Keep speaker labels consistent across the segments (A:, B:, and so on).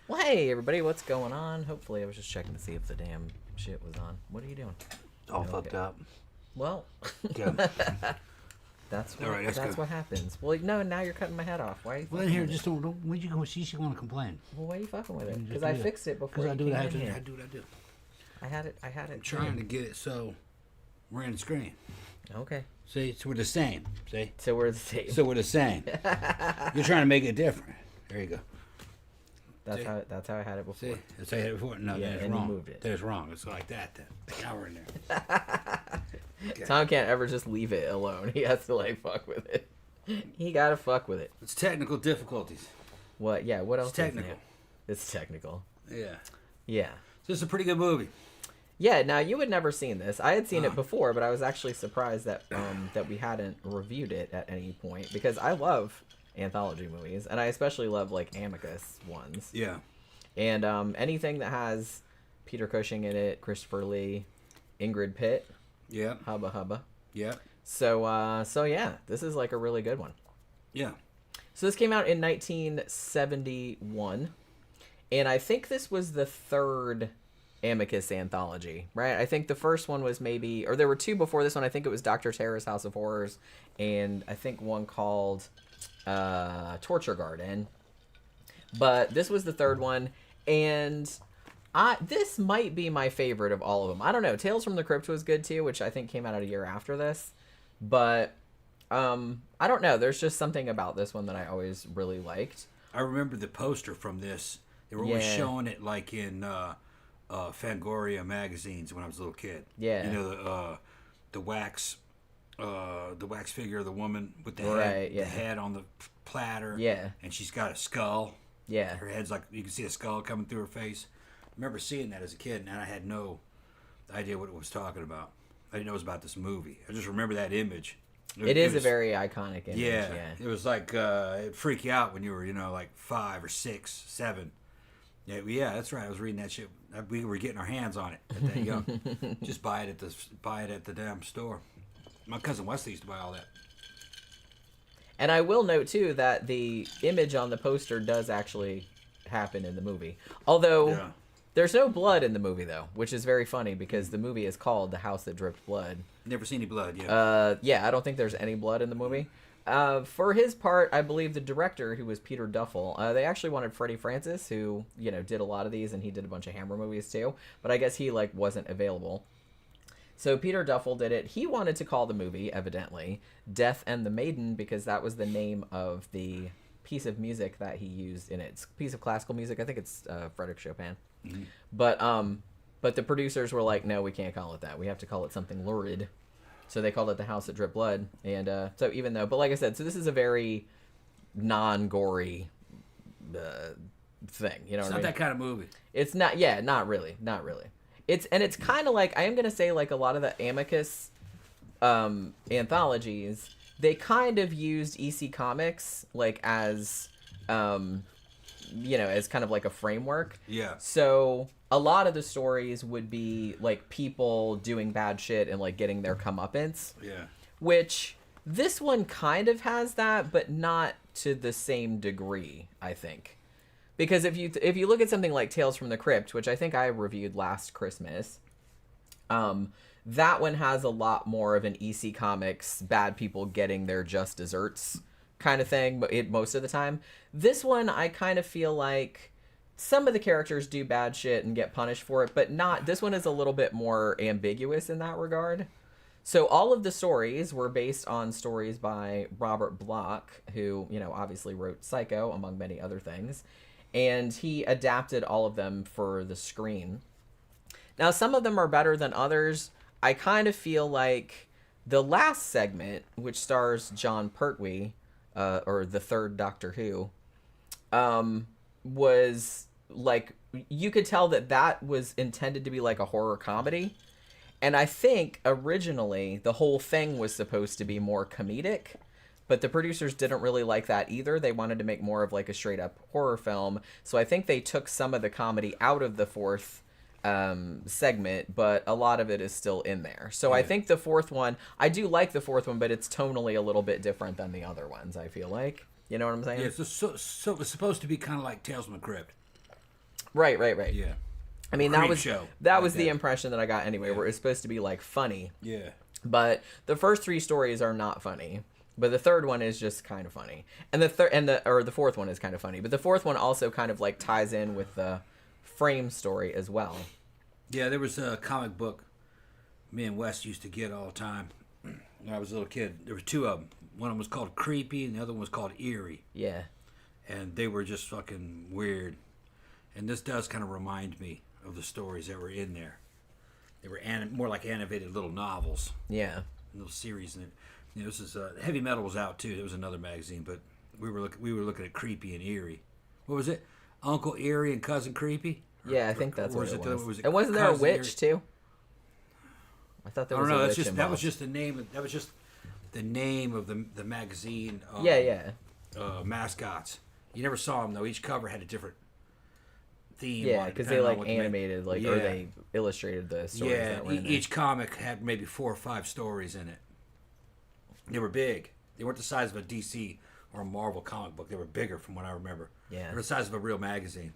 A: Well, hey everybody, what's going on? Hopefully I was just checking to see if the damn shit was on. What are you doing?
B: All fucked up.
A: Well, that's what happens. Well, no, now you're cutting my head off. Why? Are you
B: well, then here, just don't. When you go, she's going to complain.
A: Well, why are you fucking with it? Because I fixed it before.
B: Because I do what I have to do. I do what I do.
A: I had it.
B: I'm trying to get it so we're in the screen.
A: Okay.
B: See, so we're the same. See.
A: So we're the same.
B: So we're the same. You're trying to make it different. There you go.
A: That's how I had it before.
B: See, that's how I had it before. No,
A: yeah,
B: that's
A: and
B: wrong.
A: You moved it.
B: That's wrong. It's like that. Then now we're in there.
A: Okay. Tom can't ever just leave it alone. He has to like fuck with it. He gotta fuck with it.
B: It's technical difficulties.
A: What? Yeah. What else?
B: It's technical.
A: It's technical.
B: Yeah.
A: Yeah.
B: So it's a pretty good movie.
A: Yeah. Now you had never seen this. I had seen it before, but I was actually surprised that that we hadn't reviewed it at any point because I love anthology movies, and I especially love like Amicus ones.
B: Yeah.
A: And anything that has Peter Cushing in it, Christopher Lee, Ingrid Pitt.
B: Yeah.
A: Hubba hubba.
B: Yeah.
A: So yeah, this is like a really good one.
B: Yeah.
A: So this came out in 1971, and I think this was the third Amicus anthology, right? I think the first one was maybe, or there were two before this one. I think it was Dr. Terror's House of Horrors, and I think one called Torture Garden. But this was the third one, and this might be my favorite of all of them. I don't know. Tales from the Crypt was good too, which I think came out a year after this. But I don't know. There's just something about this one that I always really liked.
B: I remember the poster from this. They were always showing it like in Fangoria magazines when I was a little kid.
A: Yeah.
B: You know the wax figure of the woman with the head on the platter.
A: Yeah.
B: And she's got a skull.
A: Yeah.
B: Her head's like, you can see a skull coming through her face. I remember seeing that as a kid, and I had no idea what it was talking about. I didn't know it was about this movie. I just remember that image.
A: It is a very iconic image.
B: Yeah. It was like, it'd freak you out when you were, like 5 or 6, 7. Yeah, that's right. I was reading that shit. We were getting our hands on it at that young. Just buy it at the damn store. My cousin Wesley used to buy all that.
A: And I will note too that the image on the poster does actually happen in the movie. Although there's no blood in the movie though, which is very funny because the movie is called The House That Dripped Blood.
B: Never seen any blood,
A: yeah, I don't think there's any blood in the movie. For his part, I believe the director, who was Peter Duffel, they actually wanted Freddie Francis, who, did a lot of these, and he did a bunch of Hammer movies too, but I guess he, wasn't available. So Peter Duffel did it. He wanted to call the movie, evidently, Death and the Maiden, because that was the name of the piece of music that he used in it. It's a piece of classical music. I think it's Frédéric Chopin. Mm-hmm. But the producers were like, no, we can't call it that. We have to call it something lurid. So they called it The House That Dripped Blood. And so even though, but like I said, so this is a very non-gory thing.
B: It's not that kind of movie.
A: It's not, not really. It's kind of like, I am going to say like a lot of the Amicus anthologies, they kind of used EC Comics as, as kind of like a framework.
B: Yeah.
A: So a lot of the stories would be like people doing bad shit and like getting their comeuppance.
B: Yeah.
A: Which this one kind of has that, but not to the same degree, I think. Because if you look at something like Tales from the Crypt, which I think I reviewed last Christmas, that one has a lot more of an EC Comics bad people getting their just desserts kind of thing, but most of the time. This one, I kind of feel like some of the characters do bad shit and get punished for it, but not. This one is a little bit more ambiguous in that regard. So all of the stories were based on stories by Robert Bloch, who, obviously wrote Psycho, among many other things. And he adapted all of them for the screen. Now, some of them are better than others. I kind of feel like the last segment, which stars Jon Pertwee, or the third Doctor Who, was like, you could tell that was intended to be like a horror comedy. And I think originally the whole thing was supposed to be more comedic. but the producers didn't really like that either. They wanted to make more of like a straight up horror film. So I think they took some of the comedy out of the fourth segment, but a lot of it is still in there. So I think the fourth one, I do like the fourth one, but it's tonally a little bit different than the other ones, I feel like. You know what I'm saying?
B: Yeah, so it's supposed to be kind of like Tales from the Crypt.
A: Right.
B: Yeah.
A: I mean,
B: Creep
A: that was
B: show,
A: that
B: like
A: was the
B: that.
A: impression that I got anyway, where it's supposed to be like funny.
B: Yeah.
A: But the first three stories are not funny. But the third one is just kind of funny. And the fourth one is kind of funny. But the fourth one also kind of like ties in with the Frame story as well.
B: Yeah, there was a comic book me and Wes used to get all the time when I was a little kid. There were two of them. One of them was called Creepy and the other one was called Eerie.
A: Yeah.
B: And they were just fucking weird. And this does kind of remind me of the stories that were in there. They were more like animated little novels.
A: Yeah.
B: Little series. And this is Heavy Metal was out too. There was another magazine, but we were looking at Creepy and Eerie. What was it? Uncle Eerie and Cousin Creepy?
A: Yeah, I think that's what it was. And wasn't there a
B: Cousin
A: witch
B: Eerie?
A: too? I thought there was
B: no,
A: a
B: that's
A: witch
B: just
A: involved.
B: that was just the name. That was just the name of the magazine.
A: Yeah.
B: Mascots. You never saw them though. Each cover had a different theme.
A: Yeah,
B: on it,
A: because they
B: depending on
A: like
B: what
A: animated, like or they illustrated the stories.
B: Yeah,
A: that were in there.
B: each comic had maybe 4 or 5 stories in it. They were big. They weren't the size of a DC or a Marvel comic book. They were bigger, from what I remember.
A: Yeah.
B: They were the size of a real magazine.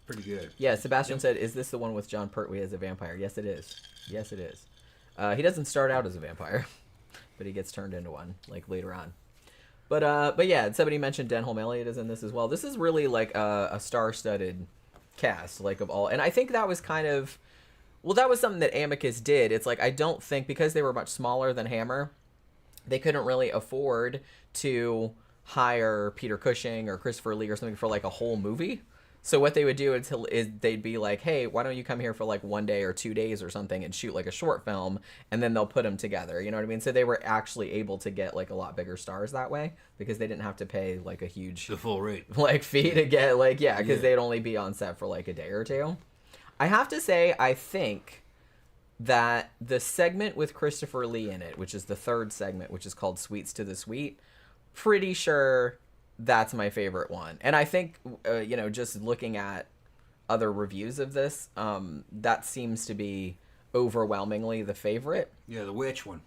B: Pretty good.
A: Yeah, Sebastian said, "Is this the one with Jon Pertwee as a vampire?" Yes, it is. Yes, it is. He doesn't start out as a vampire, but he gets turned into one like later on. But yeah, somebody mentioned Denholm Elliott is in this as well. This is really like a star-studded cast, like of all, and I think that was kind of, well, that was something that Amicus did. It's like I don't think because they were much smaller than Hammer, they couldn't really afford to hire Peter Cushing or Christopher Lee or something for like a whole movie. So what they would do is they'd be like, hey, why don't you come here for like 1 day or 2 days or something and shoot like a short film, and then they'll put them together. You know what I mean? So they were actually able to get like a lot bigger stars that way because they didn't have to pay like a huge
B: The full rate.
A: like fee to get like, yeah, because they'd only be on set for like a day or two. I have to say, I think that the segment with Christopher Lee in it, which is the third segment, which is called Sweets to the Sweet, pretty sure that's my favorite one. And I think, just looking at other reviews of this, that seems to be overwhelmingly the favorite.
B: Yeah, the witch one.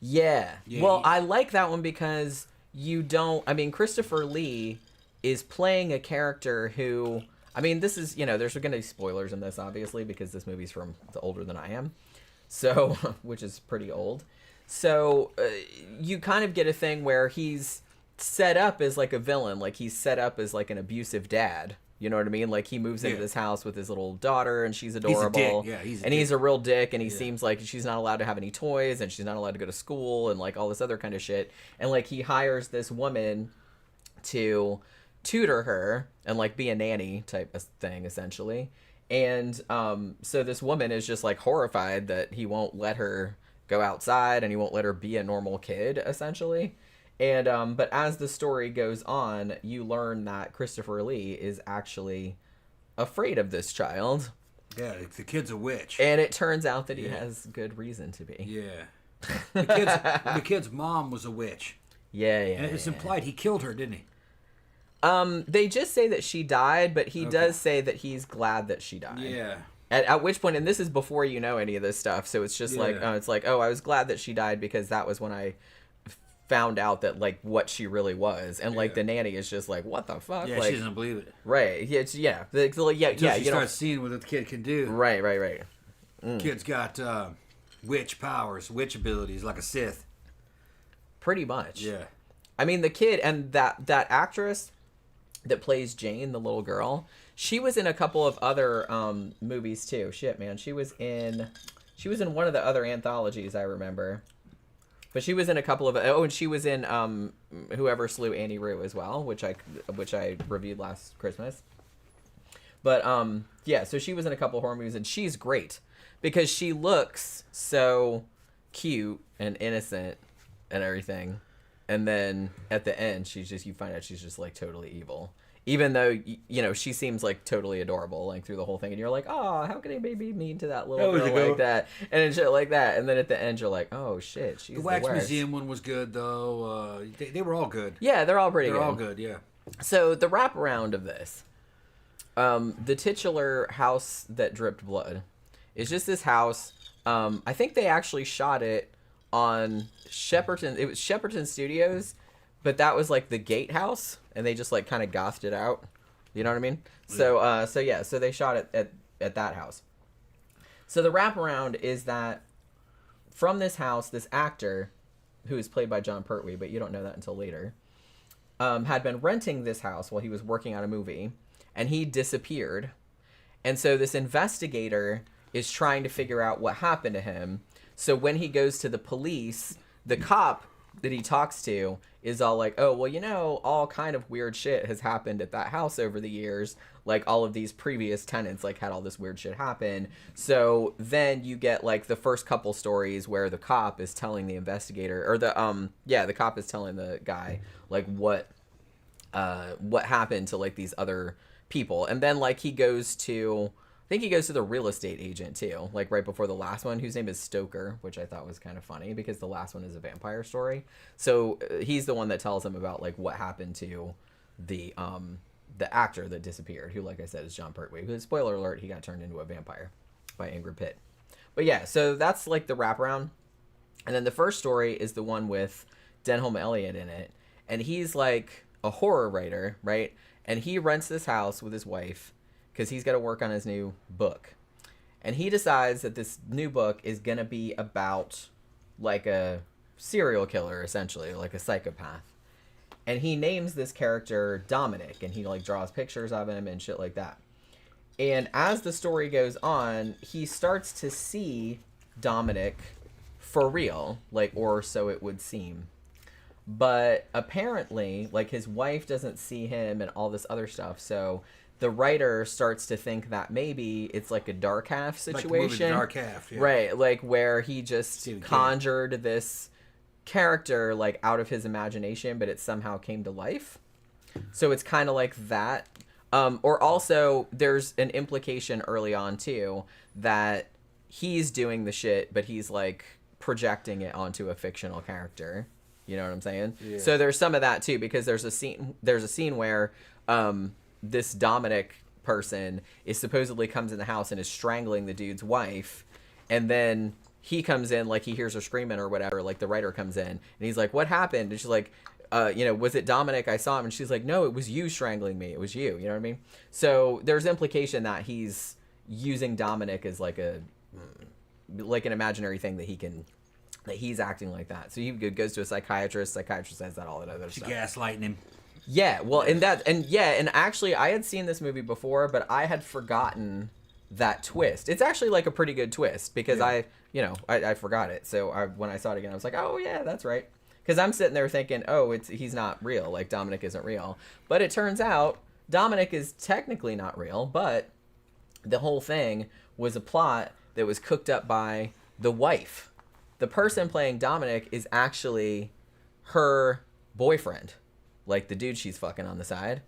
A: Yeah.
B: Yeah,
A: Well, I like that one because Christopher Lee is playing a character who, this is, there's going to be spoilers in this, obviously, because this movie's from the older than I am. So, which is pretty old. So, you kind of get a thing where he's set up as like a villain, like he's set up as like an abusive dad. You know what I mean? Like he moves into this house with his little daughter and she's adorable.
B: He's a dick. Yeah,
A: he's a real dick, and he seems like she's not allowed to have any toys and she's not allowed to go to school and like all this other kind of shit. And like he hires this woman to tutor her and like be a nanny type of thing essentially. And so this woman is just like horrified that he won't let her go outside and he won't let her be a normal kid essentially. And but as the story goes on, you learn that Christopher Lee is actually afraid of this child.
B: Yeah, the kid's a witch.
A: And it turns out that he has good reason to be.
B: Yeah. The kid's mom was a witch.
A: Yeah.
B: And it's implied he killed her, didn't he?
A: They just say that she died, but he does say that he's glad that she died.
B: Yeah.
A: At which point, and this is before you know any of this stuff, so it's just like, I was glad that she died because that was when I found out that like what she really was, and like the nanny is just like, what the fuck?
B: Yeah,
A: like,
B: she doesn't believe it.
A: Right. Yeah.
B: She starts seeing what the kid can do.
A: Right.
B: Kid's got witch powers, witch abilities, like a Sith.
A: Pretty much.
B: Yeah.
A: I mean, the kid and that actress that plays Jane, the little girl, she was in a couple of other movies too. Shit, man, she was in one of the other anthologies I remember. But she was in a couple of and she was in Whoever Slew Annie Rue as well, which I reviewed last Christmas. But so she was in a couple of horror movies, and she's great because she looks so cute and innocent and everything. And then at the end, you find out she's just like totally evil. Even though, you know, she seems like totally adorable, like through the whole thing, and you're like, oh, how can anybody be mean to that little girl like that, and shit like that, and then at the end you're like, oh shit, she's the
B: Wax
A: worst.
B: Museum one was good though. They were all good.
A: Yeah, they're all pretty.
B: They're all good. Yeah.
A: So the wraparound of this, the titular house that dripped blood, is just this house. I think they actually shot it on Shepperton. It was Shepperton Studios, but that was like the gatehouse, and they just like kind of gothed it out. You know what I mean? Yeah. So they shot it at that house. So the wraparound is that from this house, this actor, who is played by Jon Pertwee, but you don't know that until later, had been renting this house while he was working on a movie, and he disappeared. And so this investigator is trying to figure out what happened to him. So when he goes to the police, the cop that he talks to is all like, oh, well, you know, all kind of weird shit has happened at that house over the years. Like, all of these previous tenants, like, had all this weird shit happen. So then you get, like, the first couple stories where the cop is telling the investigator, or the cop is telling the guy, like, what happened to, like, these other people. And then, like, he goes to the real estate agent too, like right before the last one, whose name is Stoker, which I thought was kind of funny because the last one is a vampire story. So he's the one that tells him about like what happened to the actor that disappeared, who, like I said, is Jon Pertwee. Who, spoiler alert, he got turned into a vampire by Ingrid Pitt. But yeah, so that's like the wraparound. And then the first story is the one with Denholm Elliott in it, and he's like a horror writer, right? And he rents this house with his wife, because he's got to work on his new book. And he decides that this new book is going to be about, like, a serial killer, essentially, like a psychopath. And he names this character Dominic, and he, like, draws pictures of him and shit like that. And as the story goes on, he starts to see Dominic for real, like, or so it would seem. But apparently, like, his wife doesn't see him and all this other stuff, so the writer starts to think that maybe it's like a dark half situation.
B: Like Dark Half, yeah.
A: Right, like where he just conjured this character like out of his imagination, but it somehow came to life. So it's kind of like that. Or also there's an implication early on too that he's doing the shit, but he's like projecting it onto a fictional character. You know what I'm saying? Yeah. So there's some of that too, because there's a scene where this Dominic person is supposedly comes in the house and is strangling the dude's wife, and then he comes in, like he hears her screaming or whatever, like the writer comes in and he's like, what happened? And she's like, was it Dominic? I saw him. And she's like, no, it was you strangling me. It was you. You know what I mean? So there's implication that he's using Dominic as like an imaginary thing that he's acting like that. So he goes to a psychiatrist says that, all that other stuff.
B: Gaslighting him.
A: Yeah, well, and actually, I had seen this movie before, but I had forgotten that twist. It's actually like a pretty good twist because I forgot it. So when I saw it again, I was like, oh yeah, that's right. Because I'm sitting there thinking, oh, he's not real. Like Dominic isn't real. But it turns out Dominic is technically not real. But the whole thing was a plot that was cooked up by the wife. The person playing Dominic is actually her boyfriend. Like the dude she's fucking on the side.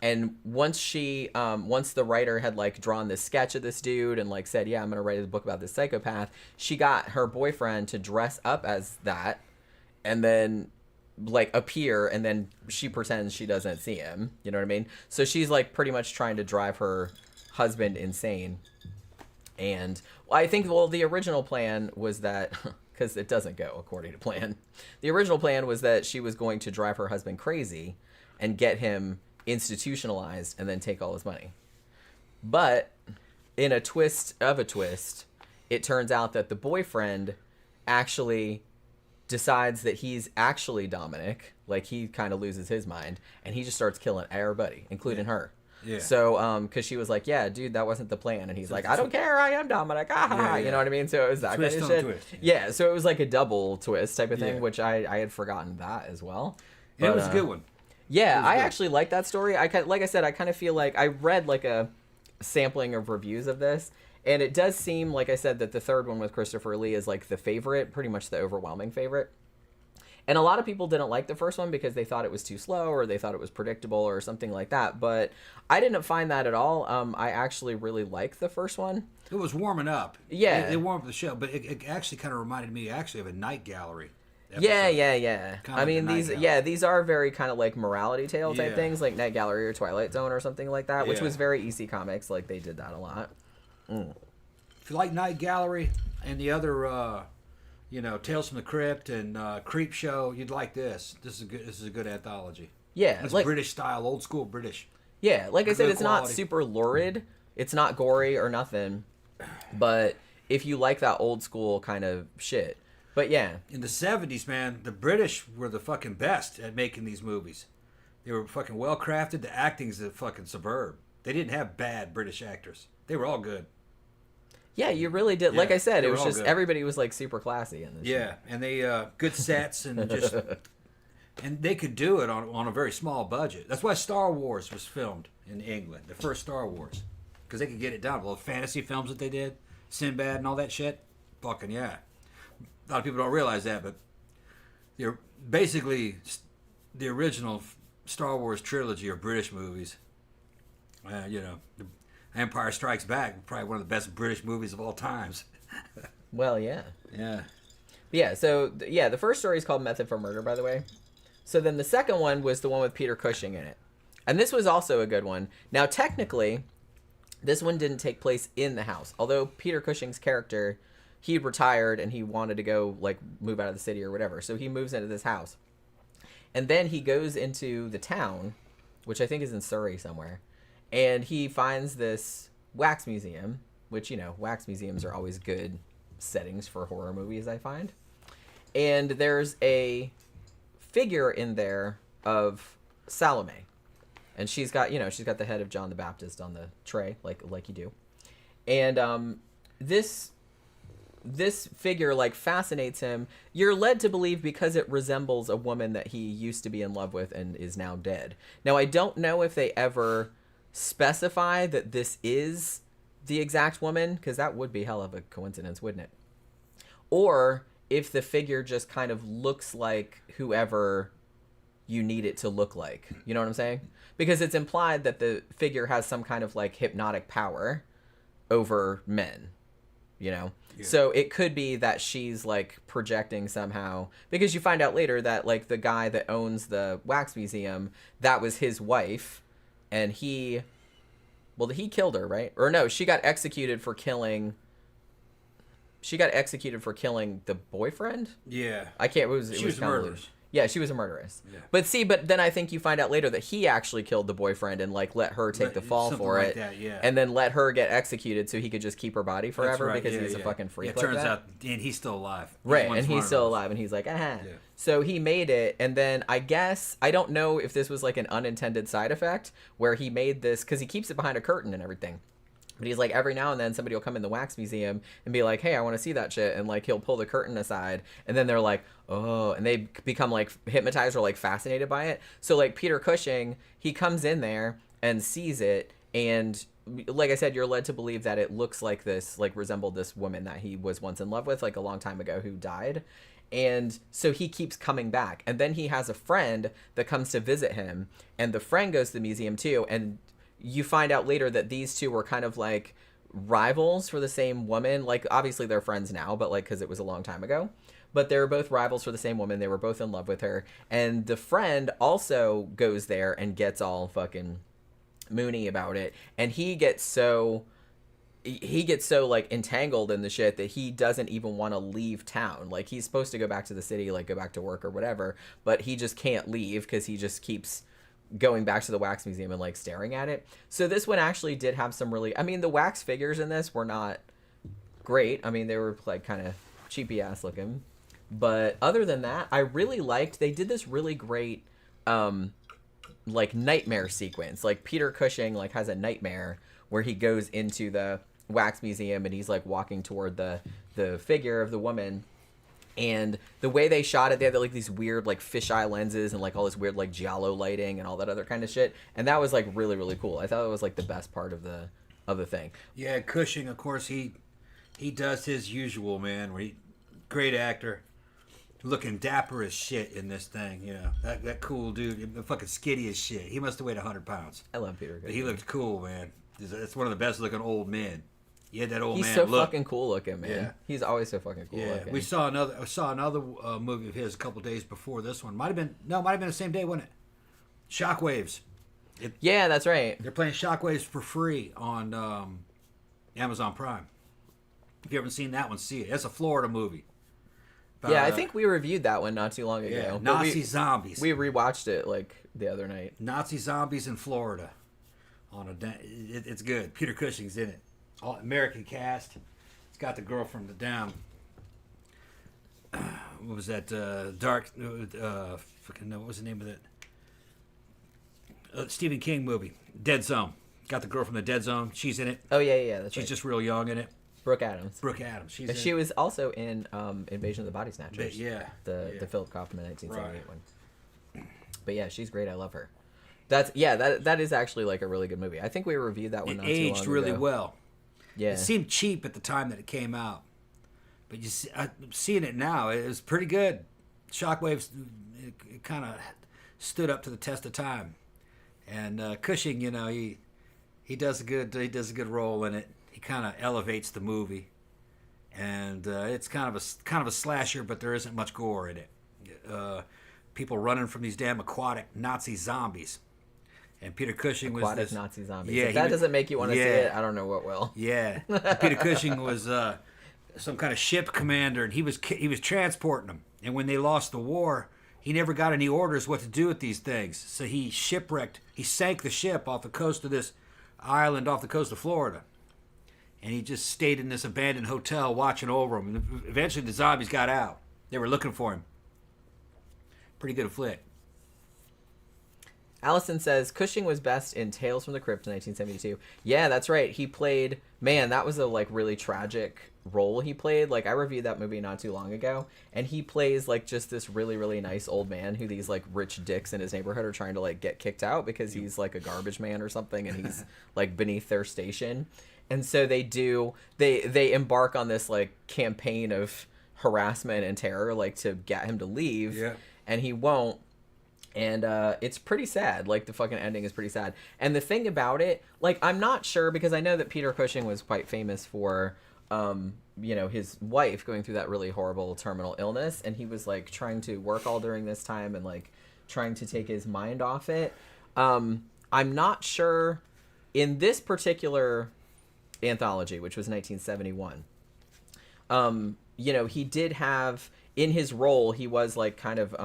A: And once the writer had like drawn this sketch of this dude and like said, yeah, I'm going to write a book about this psychopath, she got her boyfriend to dress up as that and then like appear, and then she pretends she doesn't see him. You know what I mean? So she's like pretty much trying to drive her husband insane. And I think, the original plan was that... because it doesn't go according to plan. The original plan was that she was going to drive her husband crazy and get him institutionalized and then take all his money. But in a twist of a twist, it turns out that the boyfriend actually decides that he's actually Dominic. Like, he kind of loses his mind, and he just starts killing everybody, including her. Yeah. So, because she was like, yeah, dude, that wasn't the plan. And he's like, I don't care, I am Dominic. You know what I mean? So it was that twist kind of shit. Twist. Yeah, so it was like a double twist type of thing, which I had forgotten that as well.
B: But, it was a good one.
A: Yeah, I actually like that story. Like I said, I kind of feel like I read like a sampling of reviews of this, and it does seem, like I said, that the third one with Christopher Lee is like the favorite, pretty much the overwhelming favorite. And a lot of people didn't like the first one because they thought it was too slow or they thought it was predictable or something like that. But I didn't find that at all. I actually really liked the first one.
B: It was warming up.
A: Yeah.
B: It warmed up the show, but it actually kind of reminded me actually of a Night Gallery episode.
A: Yeah.
B: Kinda
A: I
B: like
A: mean,
B: a Night
A: these
B: Gallery.
A: these are very kind of like morality tale type
B: Yeah.
A: things, like Night Gallery or Twilight Zone or something like that, which
B: Yeah.
A: was very EC Comics. Like, they did that a lot.
B: If you like Night Gallery and the other, Tales from the Crypt and Creep Show, you'd like this. This is a good anthology.
A: Yeah,
B: It's
A: like
B: British style, old school British.
A: yeah, like I said,
B: Good
A: it's not
B: quality.
A: super lurid. It's not gory or nothing. But if you like that old school kind of shit, but yeah,
B: In the 70s, man, the British were the fucking best at making these movies. They were fucking well crafted. The acting's a fucking superb. They didn't have bad British actors. They were all good.
A: yeah, you really did.
B: Yeah,
A: Like I said,
B: they
A: it
B: were
A: was
B: all
A: just
B: good.
A: everybody was like super classy in this.
B: Yeah, and they good sets and just and they could do it on a very small budget. That's why Star Wars was filmed in England, the first Star Wars, because they could get it done. All the fantasy films that they did, Sinbad and all that shit, fucking yeah. A lot of people don't realize that, but they're basically the original Star Wars trilogy are British movies. Empire Strikes Back, probably one of the best British movies of all times.
A: Well, yeah.
B: Yeah.
A: Yeah, so, the first story is called Method for Murder, by the way. So then the second one was the one with Peter Cushing in it. And this was also a good one. Now, technically, this one didn't take place in the house. Although Peter Cushing's character, he retired and he wanted to go, like, move out of the city or whatever. So he moves into this house. And then he goes into the town, which I think is in Surrey somewhere. And he finds this wax museum, which, wax museums are always good settings for horror movies, I find. And there's a figure in there of Salome. And she's got the head of John the Baptist on the tray, like you do. And this figure, like, fascinates him. You're led to believe because it resembles a woman that he used to be in love with and is now dead. Now, I don't know if they ever specify that this is the exact woman, because that would be hell of a coincidence, wouldn't it? Or if the figure just kind of looks like whoever you need it to look like. You know what I'm saying? Because it's implied that the figure has some kind of, like, hypnotic power over men, Yeah. So it could be that she's, like, projecting somehow, because you find out later that, like, the guy that owns the wax museum, that was his wife, and he killed her, right? Or no, she got executed for killing the boyfriend.
B: Yeah.
A: I can't.
B: She was a murderess.
A: Yeah, she was a murderess.
B: Yeah.
A: But then I think you find out later that he actually killed the boyfriend and, like, let her take the fall
B: Something
A: for
B: like
A: it,
B: that, yeah.
A: and then let her get executed so he could just keep her body
B: That's
A: forever
B: right,
A: because
B: yeah,
A: he's a
B: yeah.
A: fucking freak.
B: Yeah, it
A: like
B: turns
A: that.
B: out, and he's still alive.
A: Right,
B: one
A: and
B: smart
A: he's still
B: enough.
A: alive, and he's like, aha.
B: Yeah.
A: So he made it, and then I guess, I don't know if this was like an unintended side effect, where he made this, because he keeps it behind a curtain and everything. But he's like, every now and then somebody will come in the wax museum and be like, hey, I want to see that shit. And, like, he'll pull the curtain aside, and then they're like, oh, and they become, like, hypnotized or, like, fascinated by it. So, like, Peter Cushing, he comes in there and sees it, and like I said, you're led to believe that it looks like this, like, resembled this woman that he was once in love with, like, a long time ago, who died. And so he keeps coming back. And then he has a friend that comes to visit him, and the friend goes to the museum too, and you find out later that these two were kind of like rivals for the same woman. Like, obviously they're friends now, but, like, because it was a long time ago. But they were both rivals for the same woman. They were both in love with her. And the friend also goes there and gets all fucking moony about it. And he gets so like entangled in the shit that he doesn't even want to leave town. Like, he's supposed to go back to the city, like go back to work or whatever, but he just can't leave because he just keeps going back to the wax museum and, like, staring at it. So this one actually did have some really, I mean, the wax figures in this were not great. I mean, they were, like, kind of cheapy ass looking, but other than that, I really liked, they did this really great like, nightmare sequence. Like, Peter Cushing, like, has a nightmare where he goes into the wax museum and he's, like, walking toward the figure of the woman. And the way they shot it, they had, like, these weird, like, fisheye lenses and, like, all this weird, like, Giallo lighting and all that other kind of shit. And that was, like, really, really cool. I thought it was, like, the best part of the thing.
B: Yeah, Cushing, of course, he does his usual, man. Great actor. looking dapper as shit in this thing. You know, that cool dude, fucking skinny as shit. He must have weighed 100 pounds.
A: I love Peter Cushing.
B: But he looked cool, man. That's one of the best looking old men. He had that old
A: He's
B: man
A: so
B: look.
A: fucking cool looking, man.
B: Yeah.
A: He's always so fucking cool looking.
B: We saw another movie of his a couple days before this one. Might have been the same day, wasn't it? Shockwaves.
A: Yeah, that's right.
B: They're playing Shockwaves for free on Amazon Prime. If you haven't seen that one, see it. It's a Florida movie.
A: Yeah, I think we reviewed that one not too long ago.
B: Yeah, Nazi zombies.
A: We rewatched it like the other night.
B: Nazi zombies in Florida. It's good. Peter Cushing's in it. All American cast. It's got the girl from the down. What was that? Dark. Fucking no. What was the name of that? Stephen King movie. Dead Zone. Got the girl from the Dead Zone. She's in it.
A: Oh yeah, that's right.
B: She's just real young in it.
A: Brooke Adams.
B: She
A: was also in Invasion of the Body Snatchers.
B: Yeah.
A: The Philip Kaufman 1978
B: Right.
A: one. But yeah, she's great. I love her. That is actually like a really good movie. I think we reviewed that one.
B: It
A: not too long
B: aged really
A: ago.
B: well.
A: Yeah.
B: It seemed cheap at the time that it came out, but I'm seeing it now. It was pretty good. Shockwaves, it kind of stood up to the test of time, and Cushing, you know, he does a good role in it. He kind of elevates the movie, and it's kind of a slasher, but there isn't much gore in it. People running from these damn aquatic Nazi zombies. And Peter Cushing was this
A: Nazi zombies.
B: Yeah,
A: if that doesn't make you want to see it, I don't know what will.
B: Yeah, Peter Cushing was some kind of ship commander, and he was transporting them. And when they lost the war, he never got any orders what to do with these things. So he shipwrecked. He sank the ship off the coast of this island off the coast of Florida, and he just stayed in this abandoned hotel watching over them. And eventually, the zombies got out. They were looking for him. Pretty good flick.
A: Allison says Cushing was best in Tales from the Crypt in 1972. Yeah, that's right. He played, man, that was a like really tragic role he played. Like I reviewed that movie not too long ago, and he plays like just this really really nice old man who these like rich dicks in his neighborhood are trying to like get kicked out because he's like a garbage man or something, and he's like beneath their station. And so they embark on this like campaign of harassment and terror like to get him to leave.
B: Yeah.
A: And he won't. And it's pretty sad. Like, the fucking ending is pretty sad. And the thing about it, like, I'm not sure, because I know that Peter Cushing was quite famous for, you know, his wife going through that really horrible terminal illness. And he was, like, trying to work all during this time and, like, trying to take his mind off it. I'm not sure in this particular anthology, which was 1971, you know, he did have, in his role, he was, like, kind of...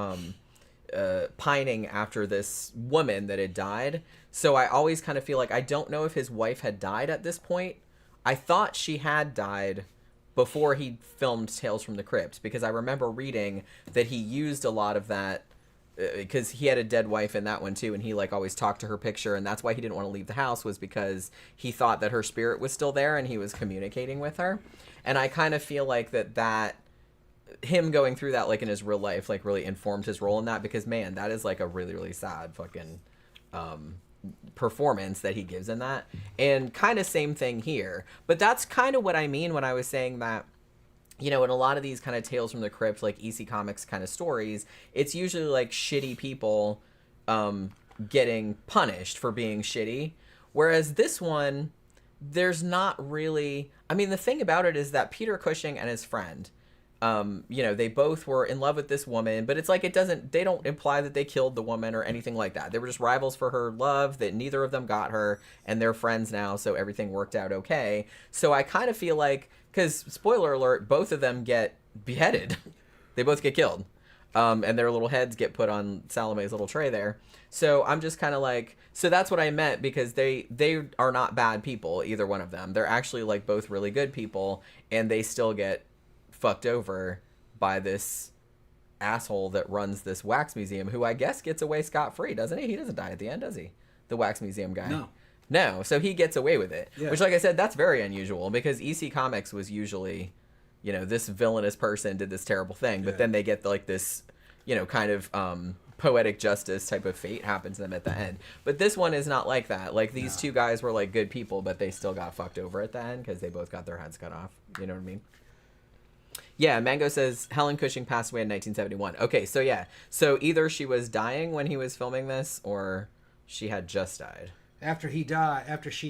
A: pining after this woman that had died. So I always kind of feel like I don't know if his wife had died at this point. I thought she had died before he filmed Tales from the Crypt, because I remember reading that he used a lot of that because he had a dead wife in that one too, and he like always talked to her picture, and that's why he didn't want to leave the house, was because he thought that her spirit was still there and he was communicating with her. And I kind of feel like that him going through that like in his real life like really informed his role in that, because man, that is like a really really sad fucking performance that he gives in that. And kind of same thing here, but that's kind of what I mean when I was saying that, you know, in a lot of these kind of Tales from the Crypt, like EC Comics kind of stories, it's usually like shitty people getting punished for being shitty, whereas this one, there's not really, I mean, the thing about it is that Peter Cushing and his friend, you know, they both were in love with this woman, but it's like they don't imply that they killed the woman or anything like that. They were just rivals for her love, that neither of them got her, and they're friends now, so everything worked out okay. So I kind of feel like, because, spoiler alert, both of them get beheaded. They both get killed. And their little heads get put on Salome's little tray there. So I'm just kind of like, so that's what I meant, because they are not bad people, either one of them. They're actually like both really good people, and they still get fucked over by this asshole that runs this wax museum, who I guess gets away scot-free, doesn't he? He doesn't die at the end, does he? The wax museum guy. No, so he gets away with it. Yeah. Which, like I said, that's very unusual, because EC Comics was usually, you know, this villainous person did this terrible thing, but then they get like this, you know, kind of poetic justice type of fate happens to them at the end. But this one is not like that. Like, these two guys were like good people, but they still got fucked over at the end because they both got their heads cut off. You know what I mean? Yeah, Mango says Helen Cushing passed away in 1971. Okay, so yeah. So either she was dying when he was filming this, or she had just died.
B: After she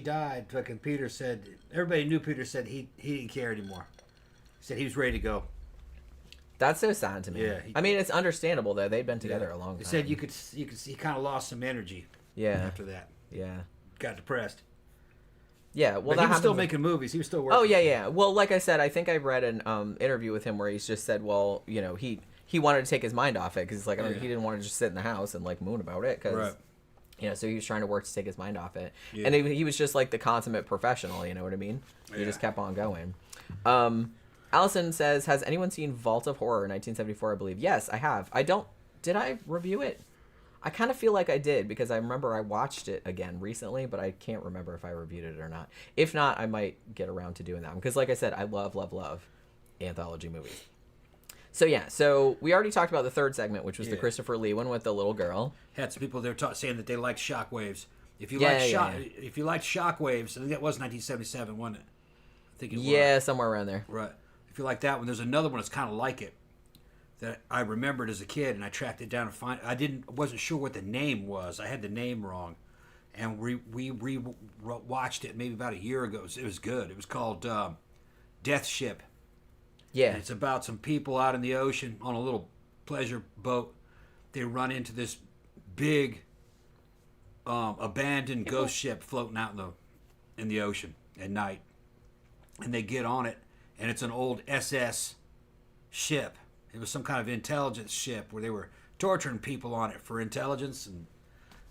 B: died, fucking Peter said, everybody knew Peter said he didn't care anymore. He said he was ready to go.
A: That's so sad to me.
B: Yeah.
A: I mean, it's understandable, though. They'd been together a long time.
B: He said you could see he kind of lost some energy.
A: Yeah.
B: After that.
A: Yeah.
B: Got depressed.
A: Yeah, well,
B: but he was still making movies. He was still working.
A: Oh, yeah. Well, like I said, I think I read an interview with him where he's just said, well, you know, he wanted to take his mind off it because like he didn't want to just sit in the house and like moon about it because, you know, so he was trying to work to take his mind off it. Yeah. And he was just like the consummate professional, you know what I mean? He just kept on going. Allison says, has anyone seen Vault of Horror 1974, I believe? Yes, I have. Did I review it? I kind of feel like I did because I remember I watched it again recently, but I can't remember if I reviewed it or not. If not, I might get around to doing that one because, like I said, I love anthology movies. So yeah, so we already talked about the third segment, which was the Christopher Lee one with the little girl.
B: Had some people there saying that they liked Shockwaves. If you liked Shockwaves, I think that was 1977, wasn't it? I think it was.
A: Yeah, somewhere around there.
B: Right. If you like that one, there's another one that's kind of like it that I remembered as a kid, and I tracked it down and wasn't sure what the name was. I had the name wrong, and we watched it maybe about a year ago. It was good. It was called Death Ship.
A: Yeah.
B: And it's about some people out in the ocean on a little pleasure boat. They run into this big abandoned ghost ship floating out in the ocean at night, and they get on it, and it's an old SS ship. It was some kind of intelligence ship where they were torturing people on it for intelligence, and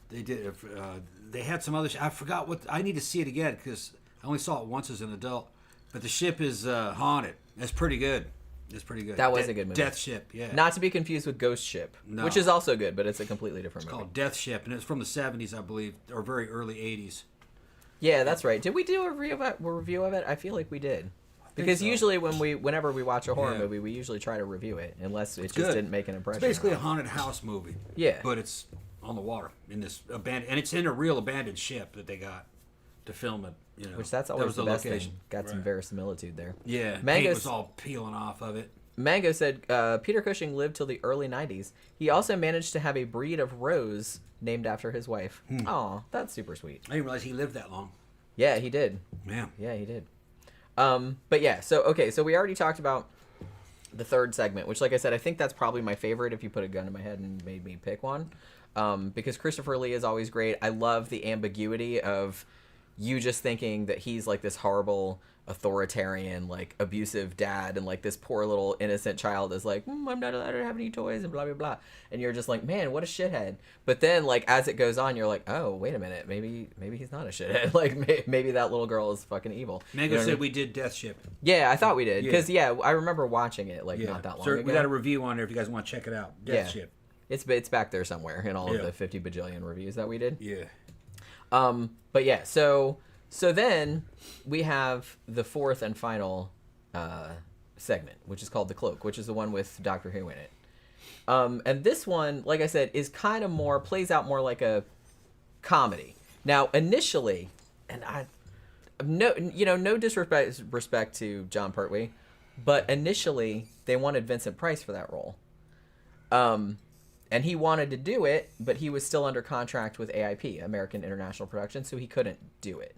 B: they had some other. I forgot what. I need to see it again because I only saw it once as an adult. But the ship is haunted. It's pretty good.
A: That was a good movie.
B: Death Ship, yeah.
A: Not to be confused with Ghost Ship, which is also good, but it's a completely different movie.
B: It's called Death Ship, and it's from the 70s, I believe, or very early 80s.
A: Yeah, that's right. Did we do a review of it? I feel like we did. Because usually whenever we watch a horror movie, we usually try to review it, unless it just didn't make an impression.
B: It's basically a haunted house movie.
A: Yeah.
B: But it's on the water in this abandoned, and it's in a real abandoned ship that they got to film it. You know,
A: which that's always the best thing. Got some verisimilitude there.
B: Yeah. Mango was all peeling off of it.
A: Mango said Peter Cushing lived till the early 90s. He also managed to have a breed of rose named after his wife. Aw, that's super sweet.
B: I didn't realize he lived that long.
A: Yeah, he did. Yeah, he did. But yeah, so we already talked about the third segment, which, like I said, I think that's probably my favorite if you put a gun to my head and made me pick one. Because Christopher Lee is always great. I love the ambiguity of you just thinking that he's like this horrible authoritarian, like abusive dad, and like this poor little innocent child is like, I'm not allowed to have any toys and blah blah blah, and you're just like, man, what a shithead. But then like as it goes on, you're like, oh wait a minute, maybe he's not a shithead. Like maybe that little girl is fucking evil.
B: Mango said we did Death Ship.
A: Yeah, I thought we did because I remember watching it like not that long ago.
B: We got a review on there if you guys want to check it out. Death Ship.
A: It's back there somewhere in all of the 50 bajillion reviews that we did.
B: Yeah.
A: But yeah, so then we have the fourth and final segment, which is called The Cloak, which is the one with Doctor Who in it. And this one, like I said, is kind of plays out more like a comedy. Now, initially, and no disrespect to Jon Pertwee, but initially they wanted Vincent Price for that role. And he wanted to do it, but he was still under contract with AIP, American International Productions, so he couldn't do it.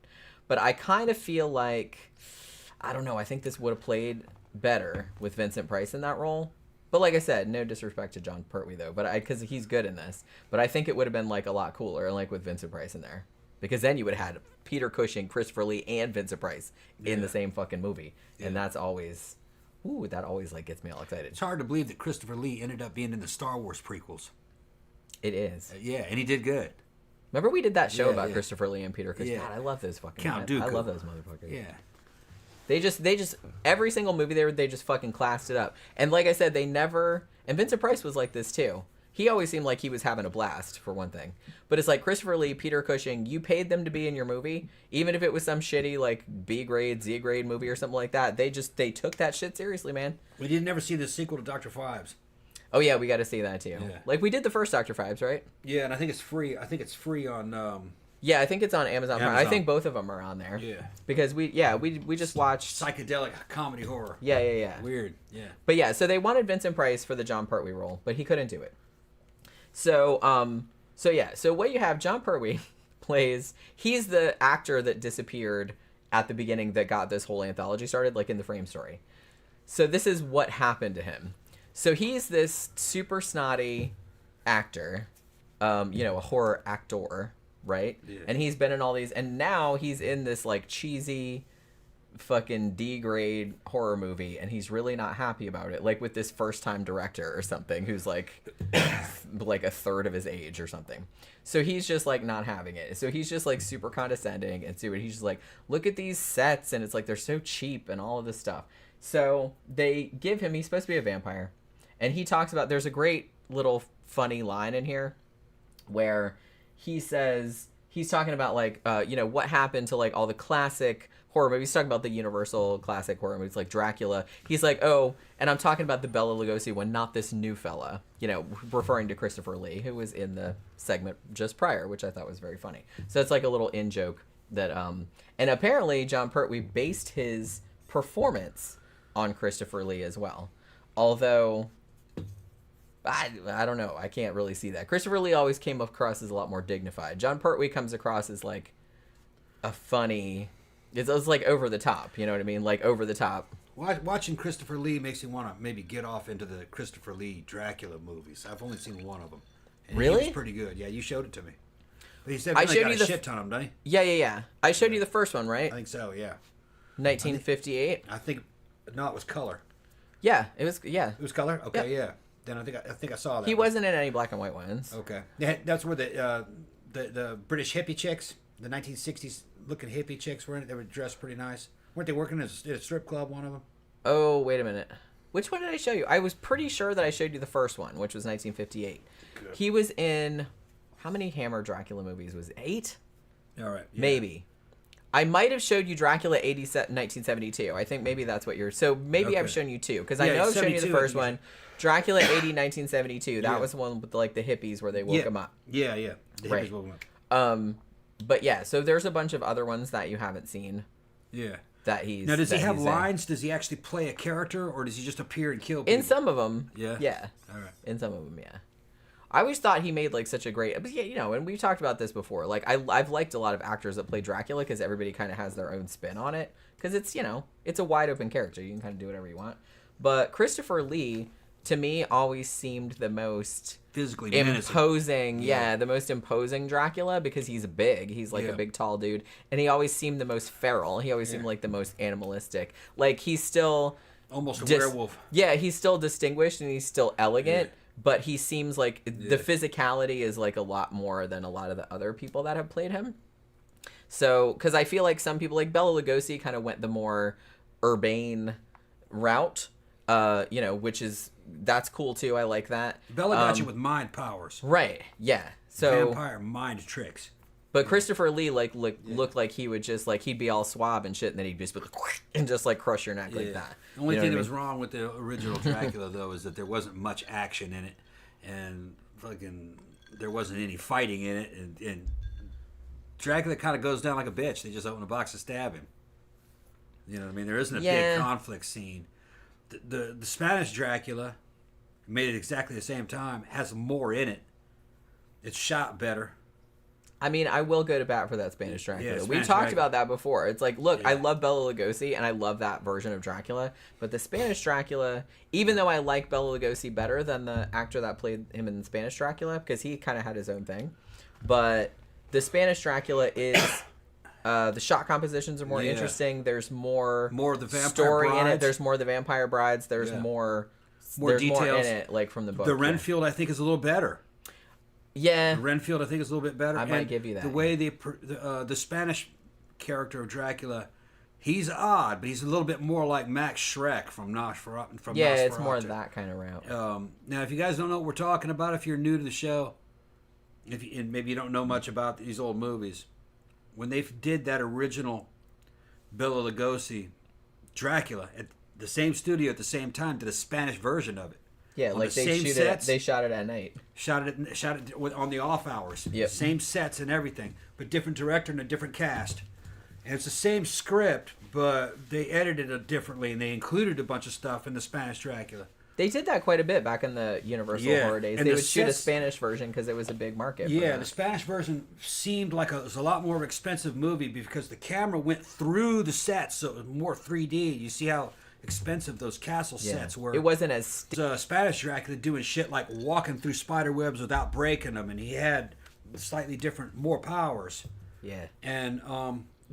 A: But I kind of feel like, I don't know, I think this would have played better with Vincent Price in that role. But like I said, no disrespect to Jon Pertwee, though, but because he's good in this. But I think it would have been like a lot cooler, like with Vincent Price in there. Because then you would have had Peter Cushing, Christopher Lee, and Vincent Price in the same fucking movie. Yeah. And that's always... Ooh, that always like gets me all excited.
B: It's hard to believe that Christopher Lee ended up being in the Star Wars prequels.
A: It is.
B: Yeah, and he did good.
A: Remember we did that show about Christopher Lee and Peter Cushing?
B: Yeah.
A: God, I love those fucking
B: Count Dooku.
A: I love those motherfuckers.
B: Yeah.
A: They just every single movie they just fucking classed it up. And like I said, they never, and Vincent Price was like this too. He always seemed like he was having a blast, for one thing. But it's like Christopher Lee, Peter Cushing, you paid them to be in your movie, even if it was some shitty, like, B-grade, Z-grade movie or something like that. They took that shit seriously, man.
B: We didn't ever see the sequel to Dr. Phibes.
A: Oh, yeah, we got to see that, too.
B: Yeah.
A: Like, we did the first Dr. Phibes, right?
B: Yeah, and I think it's free. I think it's free on
A: Yeah, I think it's on Amazon Prime. I
B: Amazon.
A: think both of them are on there.
B: Yeah.
A: Because we just watched.
B: Psychedelic comedy horror.
A: Yeah.
B: Weird. Yeah.
A: But yeah, so they wanted Vincent Price for the Jon Pertwee role, but he couldn't do it. So what you have, Jon Pertwee plays. He's the actor that disappeared at the beginning that got this whole anthology started, like in the Frame story. So this is what happened to him. So he's this super snotty actor, a horror actor. Right?
B: Yeah.
A: And he's been in all these, and now he's in this like cheesy fucking D-grade horror movie, and he's really not happy about it, like with this first-time director or something who's like like a third of his age or something. So he's just like not having it. So he's just like super condescending and stupid. He's just like, look at these sets, and it's like they're so cheap and all of this stuff. So they give him, he's supposed to be a vampire, and he talks about, there's a great little funny line in here where he says, he's talking about like, what happened to like all the classic horror movies. He's talking about the universal classic horror movies like Dracula. He's like, oh, and I'm talking about the Bela Lugosi one, not this new fella, referring to Christopher Lee, who was in the segment just prior, which I thought was very funny. So it's like a little in-joke that, and apparently Jon Pertwee based his performance on Christopher Lee as well. Although I don't know. I can't really see that. Christopher Lee always came across as a lot more dignified. Jon Pertwee comes across as like a funny. It's like over the top. You know what I mean? Like over the top.
B: Watching Christopher Lee makes me want to maybe get off into the Christopher Lee Dracula movies. I've only seen one of them. And
A: really?
B: He was pretty good. Yeah, you showed it to me. But he said
A: I
B: got
A: showed you
B: a shit ton of them, doesn't he?
A: Yeah. I showed you the first one, right?
B: I think so. Yeah.
A: 1958.
B: I think no, it was color.
A: Yeah, it was. Yeah,
B: it was color. Okay, yeah. Then I think I saw that.
A: He wasn't in any black and white ones.
B: Okay, that's where the British hippie chicks, the 1960s looking hippie chicks were in it. They were dressed pretty nice. Weren't they working at a strip club? One of them.
A: Oh, wait a minute. Which one did I show you? I was pretty sure that I showed you the first one, which was 1958. Good. He was in how many Hammer Dracula movies? Was it 8?
B: All right. Yeah.
A: Maybe. I might have showed you Dracula 1972. I think maybe that's what you're. So maybe okay. I've shown you 2 because I know I've shown you the first one. Dracula 1972. That was the one with like the hippies where they woke him up.
B: Yeah. The hippies woke him up.
A: But yeah, so there's a bunch of other ones that you haven't seen.
B: Yeah.
A: That he's
B: now. Does he have lines? Does he actually play a character, or does he just appear and kill people?
A: In some of them.
B: Yeah.
A: Yeah.
B: All right.
A: In some of them, yeah. I always thought he made like such a great, but yeah, and we've talked about this before. Like I've liked a lot of actors that play Dracula because everybody kind of has their own spin on it because it's it's a wide open character. You can kind of do whatever you want. But Christopher Lee, to me, always seemed the most
B: physically
A: imposing. Yeah, the most imposing Dracula because he's big. He's like a big tall dude, and he always seemed the most feral. He always seemed like the most animalistic. Like he's still
B: almost a werewolf.
A: Yeah, he's still distinguished and he's still elegant. Yeah. But he seems like the physicality is like a lot more than a lot of the other people that have played him. So, because I feel like some people, like Bela Lugosi, kind of went the more urbane route, that's cool too. I like that.
B: Bela got you with mind powers.
A: Right, yeah. So
B: vampire mind tricks.
A: But Christopher Lee looked like he would just like he'd be all swab and shit, and then he'd just and just like crush your neck like that.
B: The only thing that was wrong with the original Dracula though is that there wasn't much action in it, and fucking there wasn't any fighting in it, and Dracula kind of goes down like a bitch. They just open a box and stab him. You know what I mean? There isn't a big conflict scene. The Spanish Dracula made it exactly the same time. Has more in it. It's shot better.
A: I mean, I will go to bat for that Spanish Dracula.
B: Yeah,
A: we talked about that before. It's like, look, I love Bela Lugosi, and I love that version of Dracula. But the Spanish Dracula, even though I like Bela Lugosi better than the actor that played him in Spanish Dracula, because he kind of had his own thing, but the Spanish Dracula is... the shot compositions are more interesting. There's more
B: of the vampire
A: story
B: brides.
A: In it. There's more of the vampire brides. There's more
B: details
A: more in it, like from the book.
B: The Renfield, I think, is a little better.
A: Yeah,
B: the Renfield, I think, is a little bit better.
A: I might give you that.
B: The way the Spanish character of Dracula, he's odd, but he's a little bit more like Max Schreck from Nosferatu.
A: It's more that kind of route.
B: Now, if you guys don't know what we're talking about, if you're new to the show, and maybe you don't know much about these old movies, when they did that original Bela Lugosi Dracula at the same studio at the same time, did a Spanish version of it.
A: Yeah,
B: on
A: like
B: the
A: they
B: same
A: shoot
B: sets.
A: they shot it at night.
B: Shot it on the off hours.
A: Yep.
B: Same sets and everything, but different director and a different cast. And it's the same script, but they edited it differently, and they included a bunch of stuff in the Spanish Dracula.
A: They did that quite a bit back in the Universal horror days.
B: And
A: they
B: the
A: would shoot a
B: sets-
A: Spanish version because it was a big market. for
B: Yeah,
A: that.
B: the Spanish version seemed like it was a lot more expensive movie because the camera went through the sets, so it was more 3D. You see how expensive those castle sets were.
A: It wasn't as
B: Spanish Dracula doing shit like walking through spider webs without breaking them, and he had slightly different, more powers.
A: yeah.
B: And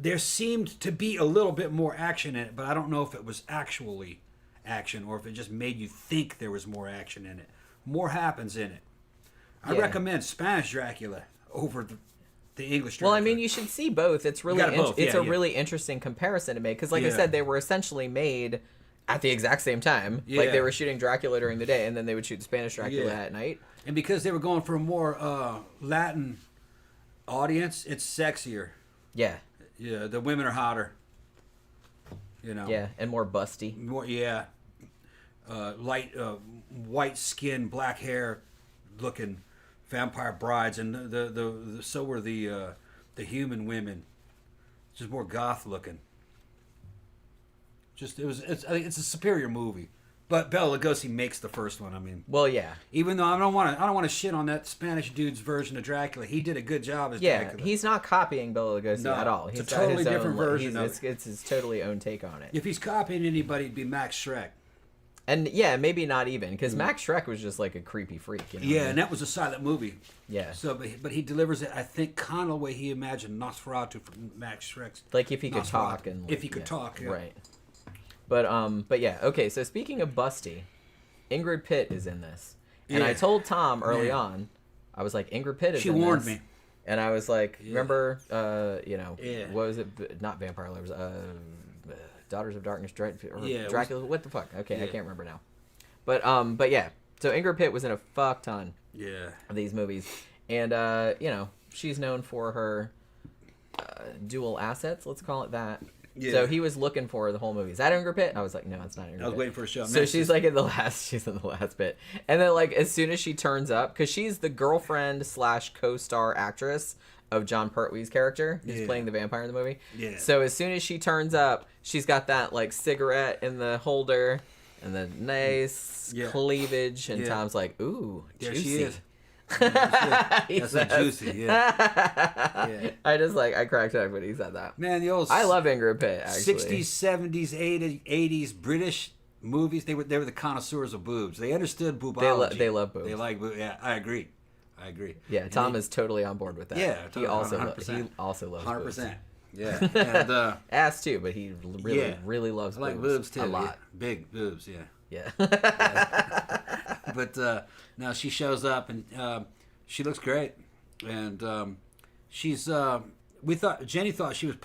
B: there seemed to be a little bit more action in it, but I don't know if it was actually action or if it just made you think there was more action in it. More happens in it. I
A: Yeah.
B: recommend Spanish Dracula over the English
A: Well,
B: Dracula.
A: I mean, you should see both. It's really
B: gotta both,
A: it's
B: yeah,
A: a
B: yeah.
A: really interesting comparison to make because, like I
B: Yeah.
A: said, they were essentially made at the exact same time.
B: Yeah.
A: Like they were shooting Dracula during the day, and then they would shoot Spanish Dracula
B: Yeah.
A: at night.
B: And because they were going for a more Latin audience, it's sexier.
A: Yeah,
B: Yeah, the women are hotter. You know.
A: yeah, and more busty.
B: More, yeah. Light, white skin, black hair, looking vampire brides, and the so were the human women, just more goth looking. Just I think it's a superior movie, but Bela Lugosi makes the first one. I mean,
A: Well, yeah,
B: even though I don't want to shit on that Spanish dude's version of Dracula, he did a good job as
A: yeah.
B: Dracula.
A: He's not copying Bela Lugosi
B: No,
A: at all.
B: it's
A: He's
B: a
A: got
B: totally
A: his
B: different
A: own,
B: version of
A: it's his totally own take on it.
B: If he's copying anybody, it'd be Max Schreck.
A: And yeah, maybe not even because Max Schreck was just like a creepy freak. You know?
B: Yeah, and that was a silent movie.
A: yeah.
B: So, but he delivers it, I think, kind of the way he imagined Nosferatu from Max Schreck's.
A: Like if he could
B: Nosferatu.
A: talk and
B: If he could talk, yeah.
A: Right. But yeah, okay, so speaking of busty, Ingrid Pitt is in this. And I
B: Yeah.
A: told Tom early
B: Yeah.
A: on, I was like, Ingrid Pitt is
B: She
A: in
B: warned
A: this.
B: me.
A: And I was like,
B: Yeah.
A: remember
B: Yeah.
A: what was it? Not Vampire Lovers, Daughters of Darkness,
B: Yeah, it
A: Dracula, what the fuck? Okay, I
B: Yeah.
A: can't remember now. But yeah, so Ingrid Pitt was in a fuck ton
B: Yeah.
A: of these movies. And she's known for her dual assets, let's call it that.
B: Yeah.
A: So he was looking for her the whole movie. Is that Ingrid Pitt? I was like, no, it's not Ingrid Pitt.
B: I was waiting for a show.
A: So she's like she's in the last bit. And then like as soon as she turns up, because she's the girlfriend / co-star actress of Jon Pertwee's character, who's
B: Yeah.
A: playing the vampire in the movie.
B: Yeah.
A: So as soon as she turns up, she's got that like cigarette in the holder and the nice
B: Yeah.
A: cleavage. And
B: Yeah.
A: Tom's like, ooh,
B: There
A: juicy.
B: she is.
A: He
B: That's
A: says.
B: a juicy, yeah. Yeah.
A: I cracked up when he said that.
B: Man, the old
A: I love Ingrid Pitt, actually.
B: 60s, 70s, 80s British movies, they were the connoisseurs of boobs. They understood boobology.
A: They love boobs.
B: They like boobs. Yeah, I agree.
A: Yeah,
B: And
A: Tom
B: they-
A: is totally on board with that.
B: Yeah,
A: he
B: totally,
A: also
B: 100%.
A: he also loves
B: 100%.
A: boobs.
B: Yeah. And
A: Ass too, but he really
B: Yeah.
A: really loves
B: I like
A: boobs,
B: boobs too.
A: a lot.
B: Yeah. Big boobs, yeah.
A: Yeah.
B: But now she shows up and she looks great, and she's Jenny thought she was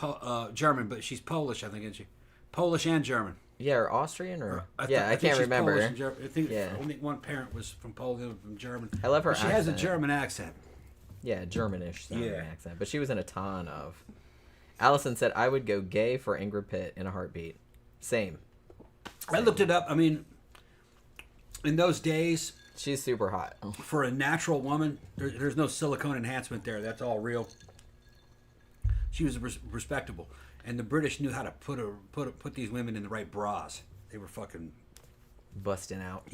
B: German, but she's Polish, I think, isn't she? Polish and German.
A: Yeah, or Austrian or
B: I
A: can't
B: think she's
A: remember.
B: Polish and German. I think
A: Yeah.
B: only one parent was from Poland and from German.
A: I love her
B: But she has a
A: accent.
B: German accent.
A: Yeah, Germanish sounding
B: Yeah.
A: accent, but she was in a ton of. Allison said, "I would go gay for Ingrid Pitt in a heartbeat." Same.
B: I looked it up. I mean, in those days,
A: She's super hot.
B: for a natural woman, there's no silicone enhancement there. That's all real. She was respectable, and the British knew how to put these women in the right bras. They were fucking
A: Busting out.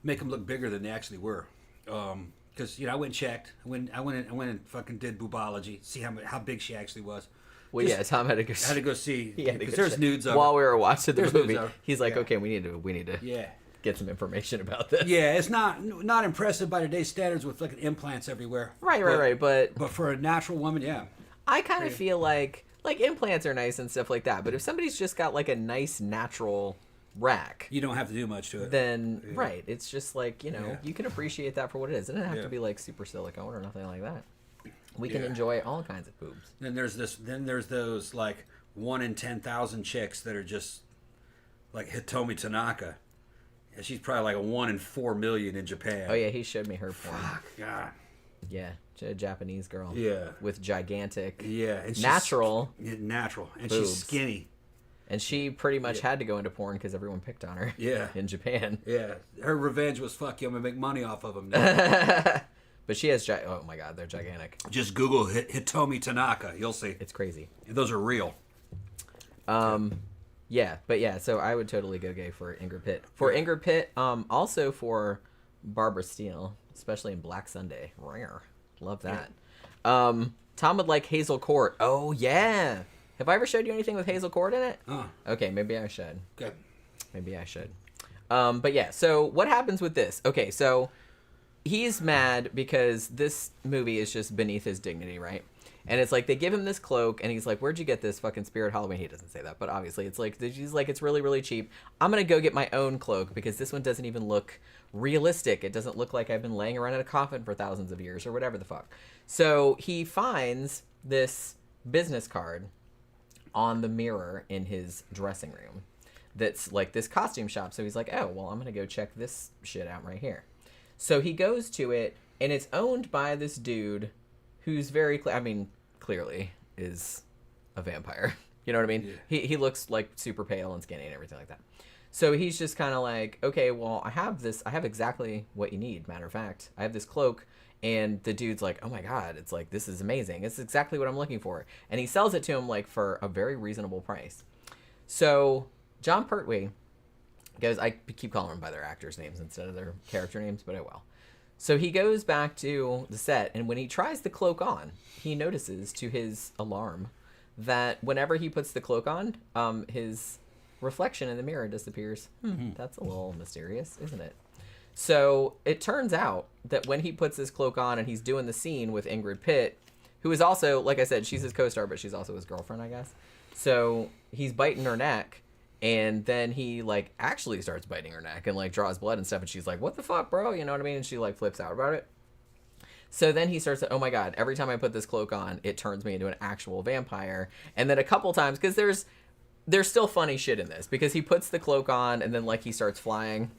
B: make them look bigger than they actually were. Because I went and checked. I went and fucking did boobology, see how big she actually was.
A: Well, yeah, Tom had to go.
B: I had to go see
A: He had to
B: because
A: go
B: there's
A: check.
B: nudes of
A: while
B: her.
A: we were watching the
B: There's
A: movie.
B: nudes of her.
A: He's like,
B: Yeah.
A: "Okay, we need to
B: Yeah.
A: get some information about this."
B: Yeah, it's not impressive by today's standards with fucking implants everywhere.
A: Right.
B: But for a natural woman, yeah.
A: I kind of feel like implants are nice and stuff like that, but if somebody's just got like a nice natural rack,
B: You don't have to do much to it.
A: then
B: Yeah.
A: right, it's just like,
B: Yeah.
A: you can appreciate that for what it is. It doesn't have
B: Yeah.
A: to be like super silicone or nothing like that. We can
B: Yeah.
A: enjoy all kinds of boobs.
B: Then there's those like 1 in 10,000 chicks that are just like Hitomi Tanaka. Yeah, she's probably like a 1 in 4 million in Japan.
A: Oh yeah, he showed me her porn.
B: Fuck, God.
A: Yeah, a Japanese girl.
B: Yeah.
A: With gigantic,
B: Yeah. And she's-
A: natural.
B: Yeah, natural. And
A: boobs.
B: she's skinny.
A: And she pretty much had to go into porn because everyone picked on her.
B: Yeah.
A: In Japan.
B: Yeah. Her revenge was, fuck you, I'm going to make money off of them.
A: But she has, oh my God, they're gigantic.
B: Just Google Hitomi Tanaka. You'll see.
A: It's crazy.
B: Those are real.
A: Yeah, but yeah, so I would totally go gay for Ingrid Pitt. For Ingrid Pitt, also for Barbara Steele, especially in Black Sunday. Rare. Love that. Yeah. Tom would like Hazel Court. Oh, yeah. Have I ever showed you anything with Hazel Court in it? Okay, maybe I should.
B: Good.
A: Maybe I should. But yeah, so what happens with this? Okay, so he's mad because this movie is just beneath his dignity, right? And it's like they give him this cloak, and he's like, "Where'd you get this fucking Spirit Halloween?" He doesn't say that, but obviously it's like he's like, "It's really, really cheap. I'm gonna go get my own cloak because this one doesn't even look realistic. It doesn't look like I've been laying around in a coffin for thousands of years or whatever the fuck." So he finds this business card on the mirror in his dressing room that's like this costume shop. So he's like, "Oh, well, I'm gonna go check this shit out right here." So he goes to it, and it's owned by this dude who's very, clearly is a vampire. You know what I mean? Yeah. He looks like super pale and skinny and everything like that. So he's just kind of like, okay, well, I have exactly what you need. Matter of fact, I have this cloak. And the dude's like, oh my God, it's like, this is amazing. It's exactly what I'm looking for. And he sells it to him like for a very reasonable price. So Jon Pertwee goes, I keep calling them by their actors' names instead of their character names, but I will. So he goes back to the set, and when he tries the cloak on, he notices to his alarm that whenever he puts the cloak on, his reflection in the mirror disappears. That's a little mysterious, isn't it? So it turns out that when he puts his cloak on and he's doing the scene with Ingrid Pitt, who is also, like I said, she's his co-star, but she's also his girlfriend, I guess. So he's biting her neck, and then he like actually starts biting her neck and like draws blood and stuff, and she's like, "What the fuck, bro?" You know what I mean? And she like flips out about it. So then he starts to, oh my God, every time I put this cloak on, it turns me into an actual vampire. And then a couple times, because there's still funny shit in this, because he puts the cloak on and then like he starts flying,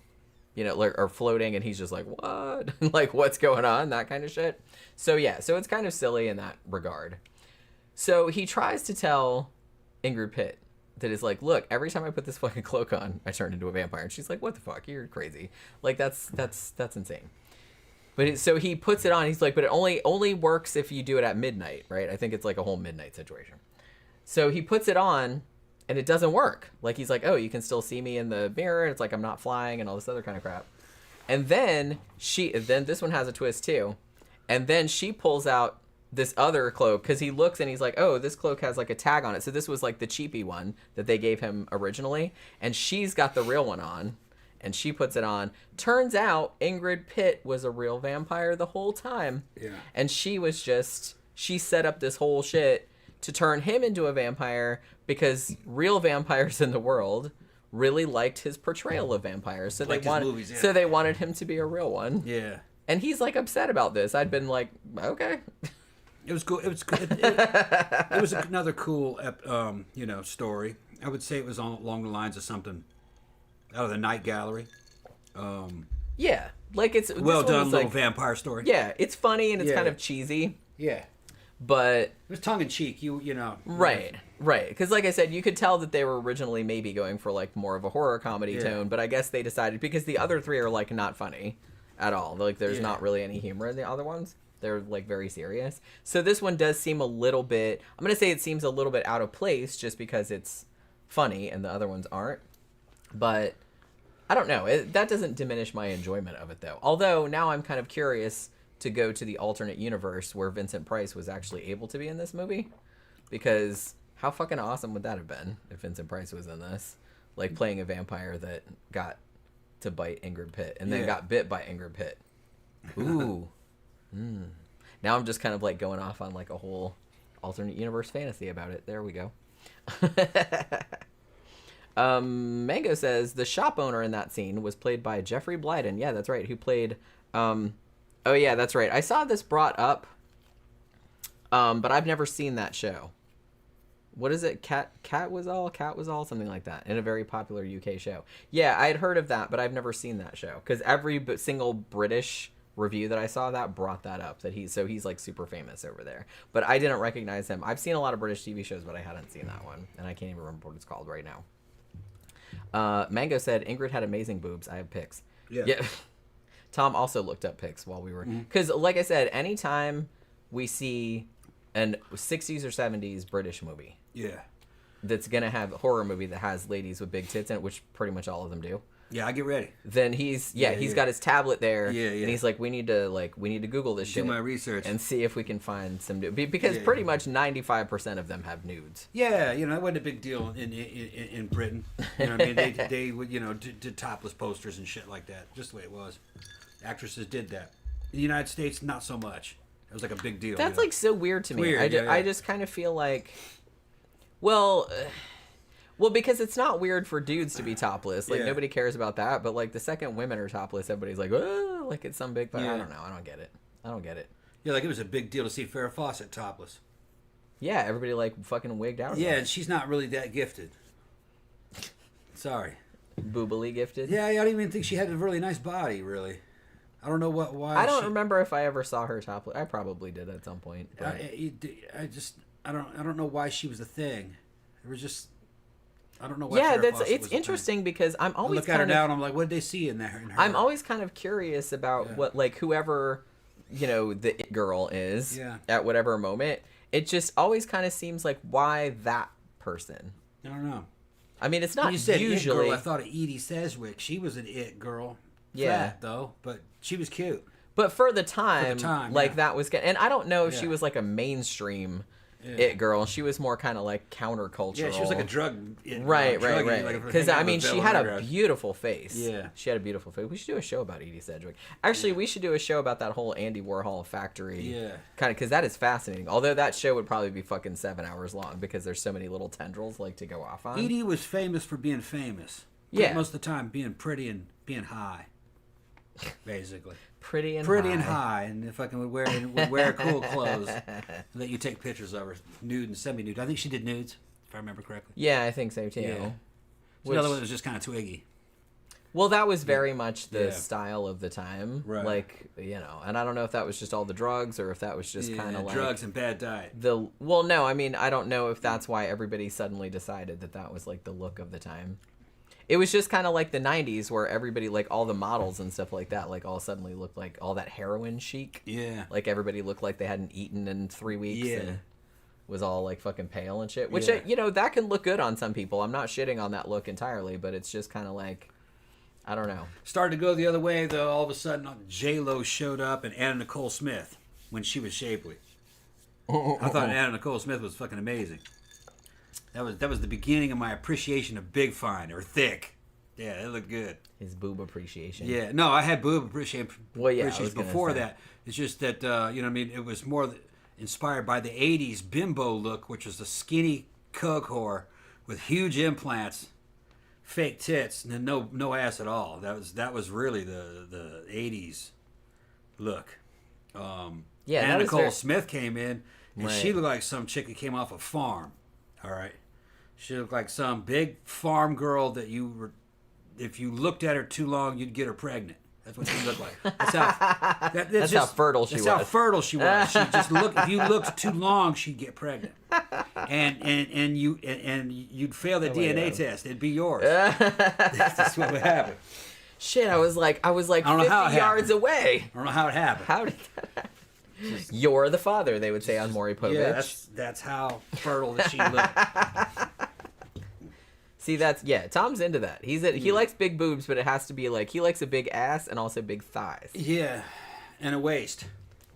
A: you know, or floating, and he's just like, what? Like, what's going on? That kind of shit. So yeah, so it's kind of silly in that regard. So he tries to tell Ingrid Pitt that is like, look, every time I put this fucking cloak on, I turn into a vampire. And she's like, what the fuck? You're crazy. Like, that's insane. But so he puts it on. He's like, but it only works if you do it at midnight, right? I think it's like a whole midnight situation. So he puts it on, and it doesn't work. Like, he's like, oh, you can still see me in the mirror. It's like I'm not flying and all this other kind of crap. And then this one has a twist too. And then she pulls out this other cloak, because he looks and he's like, oh, this cloak has like a tag on it. So this was like the cheapy one that they gave him originally. And she's got the real one on, and she puts it on. Turns out Ingrid Pitt was a real vampire the whole time. Yeah. And she set up this whole shit to turn him into a vampire, because real vampires in the world really liked his portrayal of vampires. So they wanted him to be a real one. Yeah. And he's like upset about this. I'd been like, okay.
B: It was cool. It was good. It was another cool, story. I would say it was along the lines of something out of the Night Gallery.
A: Yeah, like it's
B: well done, little vampire story.
A: Yeah, it's funny and it's kind of cheesy.
B: Yeah,
A: but
B: it was tongue in cheek. You know.
A: Right. Because like I said, you could tell that they were originally maybe going for like more of a horror comedy tone, but I guess they decided, because the other three are like not funny at all. Like there's not really any humor in the other ones. They're like very serious. So this one does seem a little bit, I'm going to say it seems a little bit out of place just because it's funny and the other ones aren't. But I don't know. That doesn't diminish my enjoyment of it though. Although now I'm kind of curious to go to the alternate universe where Vincent Price was actually able to be in this movie. Because how fucking awesome would that have been if Vincent Price was in this? Like playing a vampire that got to bite Ingrid Pitt and then got bit by Ingrid Pitt. Ooh. Now I'm just kind of like going off on like a whole alternate universe fantasy about it. There we go. Mango says the shop owner in that scene was played by Jeffrey Blyden. Yeah, that's right. Who played oh yeah, that's right. I saw this brought up, but I've never seen that show. What is it? Cat was all, something like that, in a very popular UK show. Yeah, I had heard of that, but I've never seen that show, because every single British review that I saw that brought that up, that he's like super famous over there. But I didn't recognize him. I've seen a lot of British TV shows, but I hadn't seen that one, and I can't even remember what it's called right now. Mango said Ingrid had amazing boobs. I have pics. Yeah. Tom also looked up pics while we were, because like I said, anytime we see an 60s or 70s British movie, that's gonna have a horror movie that has ladies with big tits in it, which pretty much all of them do.
B: Yeah, I get ready.
A: Then he's got his tablet there,
B: and
A: he's like, we need to Google this shit,
B: do my research,
A: and see if we can find some because pretty much 95% of them have nudes.
B: Yeah, you know, it wasn't a big deal in Britain. You know what I mean? They would, you know, did topless posters and shit like that, just the way it was. Actresses did that. In the United States, not so much. It was like a big deal.
A: That's like so weird to me.
B: Weird,
A: I just kind of feel like, well, because it's not weird for dudes to be topless. Like nobody cares about that. But like the second women are topless, everybody's like, oh, like it's some big. But I don't know. I don't get it.
B: Yeah, like it was a big deal to see Farrah Fawcett topless.
A: Yeah, everybody like fucking wigged out.
B: Yeah, and she's not really that gifted. Sorry.
A: Boobily gifted.
B: Yeah, I don't even think she had a really nice body, really. I don't know why.
A: I don't remember if I ever saw her topless. I probably did at some point. But...
B: I don't know why she was a thing. It was just, I don't know why.
A: Yeah,
B: Farrah Fawcett
A: it's
B: was a
A: interesting
B: thing.
A: because I'm always
B: I look at her now and I'm like, what did they see in there?
A: I'm always kind of curious about what, like, whoever, you know, the it girl is at whatever moment. It just always kind of seems like, why that person?
B: I don't know.
A: I mean, it's not
B: you said
A: usually.
B: It girl, I thought of Edie Sedgwick. She was an it girl.
A: Yeah,
B: fat, though, but she was cute.
A: But for the time like that was good. And I don't know if she was like a mainstream it girl. She was more kind of like countercultural.
B: Yeah, she was like a drug.
A: Right. Because I mean, she had a beautiful face.
B: Yeah,
A: she had a beautiful face. We should do a show about Edie Sedgwick. Actually, we should do a show about that whole Andy Warhol factory.
B: Yeah,
A: kind of, because that is fascinating. Although that show would probably be fucking 7 hours long because there's so many little tendrils like to go off on.
B: Edie was famous for being famous.
A: Yeah,
B: most of the time being pretty and being high. Basically,
A: pretty and
B: high, and if I would wear cool clothes, let you take pictures of her, nude and semi-nude. I think she did nudes, if I remember correctly.
A: Yeah, I think so too.
B: Yeah. The other one was just kind of twiggy.
A: Well, that was very much the style of the time,
B: right?
A: Like, you know, and I don't know if that was just all the drugs or if that was just kind of like
B: drugs and bad diet.
A: Well, no, I mean, I don't know if that's why everybody suddenly decided that was like the look of the time. It was just kind of like the 90s where everybody, like all the models and stuff like that, like all suddenly looked like all that heroin chic.
B: Yeah.
A: Like everybody looked like they hadn't eaten in 3 weeks and was all like fucking pale and shit. Which, you know, that can look good on some people. I'm not shitting on that look entirely, but it's just kind of like, I don't know.
B: Started to go the other way, though. All of a sudden, J-Lo showed up and Anna Nicole Smith when she was shapely. I thought Anna Nicole Smith was fucking amazing. That was the beginning of my appreciation of Big Fine or Thick. Yeah, it looked good.
A: His boob appreciation.
B: Yeah, no, I had boob appreciation before
A: say.
B: that. It's just that you know what I mean. It was more inspired by the '80s bimbo look, which was the skinny coke whore with huge implants, fake tits, and no ass at all. That was really the '80s look. Anna Nicole Smith came in, and she looked like some chick that came off a farm. All right. She looked like some big farm girl that if you looked at her too long, you'd get her pregnant. That's what she looked like. That's
A: how fertile she was.
B: That's how fertile she was. She just looked. If you looked too long, she'd get pregnant, and you'd fail the DNA test. It'd be yours. That's what would happen.
A: Shit, I was like 50 yards away.
B: I don't know how it happened.
A: How did that happen? You're the father, they would say on Maury Povich.
B: Yeah, that's how fertile that she looked.
A: See, Tom's into that. He likes big boobs, but it has to be like, he likes a big ass and also big thighs.
B: Yeah, and a waist.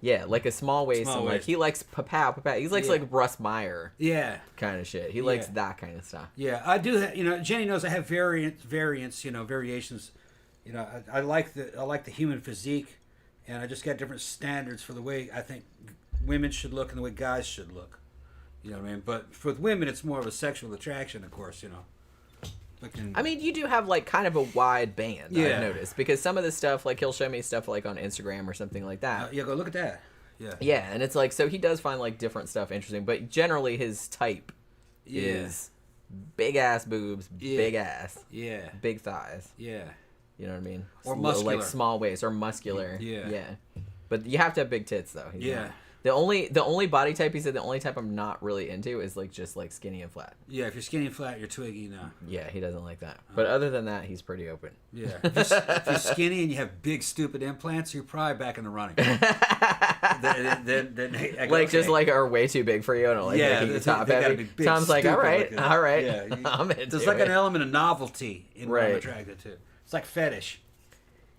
A: Yeah, like a small waist. Like he likes papa. He likes like Russ Meyer.
B: Yeah,
A: kind of shit. He likes that kind of stuff.
B: Yeah, I do. Jenny knows I have variants. Variations. I like the human physique. And I just got different standards for the way I think women should look and the way guys should look. You know what I mean? But for women, it's more of a sexual attraction, of course,
A: I mean, you do have, like, kind of a wide band, I've noticed. Because some of the stuff, like, he'll show me stuff, like, on Instagram or something like that.
B: Yeah, go look at that. Yeah.
A: Yeah, and it's like, so he does find, like, different stuff interesting. But generally, his type is big-ass boobs, big ass, big thighs.
B: Yeah.
A: You know what I mean?
B: Or muscular.
A: Like small waist or muscular.
B: Yeah.
A: Yeah. But you have to have big tits though.
B: Yeah.
A: The only body type he said the only type I'm not really into is like just like skinny and flat.
B: Yeah, if you're skinny and flat, you're twiggy, no.
A: Yeah, he doesn't like that. But other than that, he's pretty open.
B: Yeah. If you're skinny and you have big stupid implants, you're probably back in the running. then
A: like just like are way too big for you and like making you top heavy.
B: Big,
A: Tom's like, all right.
B: Yeah,
A: I'm into
B: there's like
A: it.
B: an element of novelty in what I'm
A: Right.
B: attracted to. It's like fetish.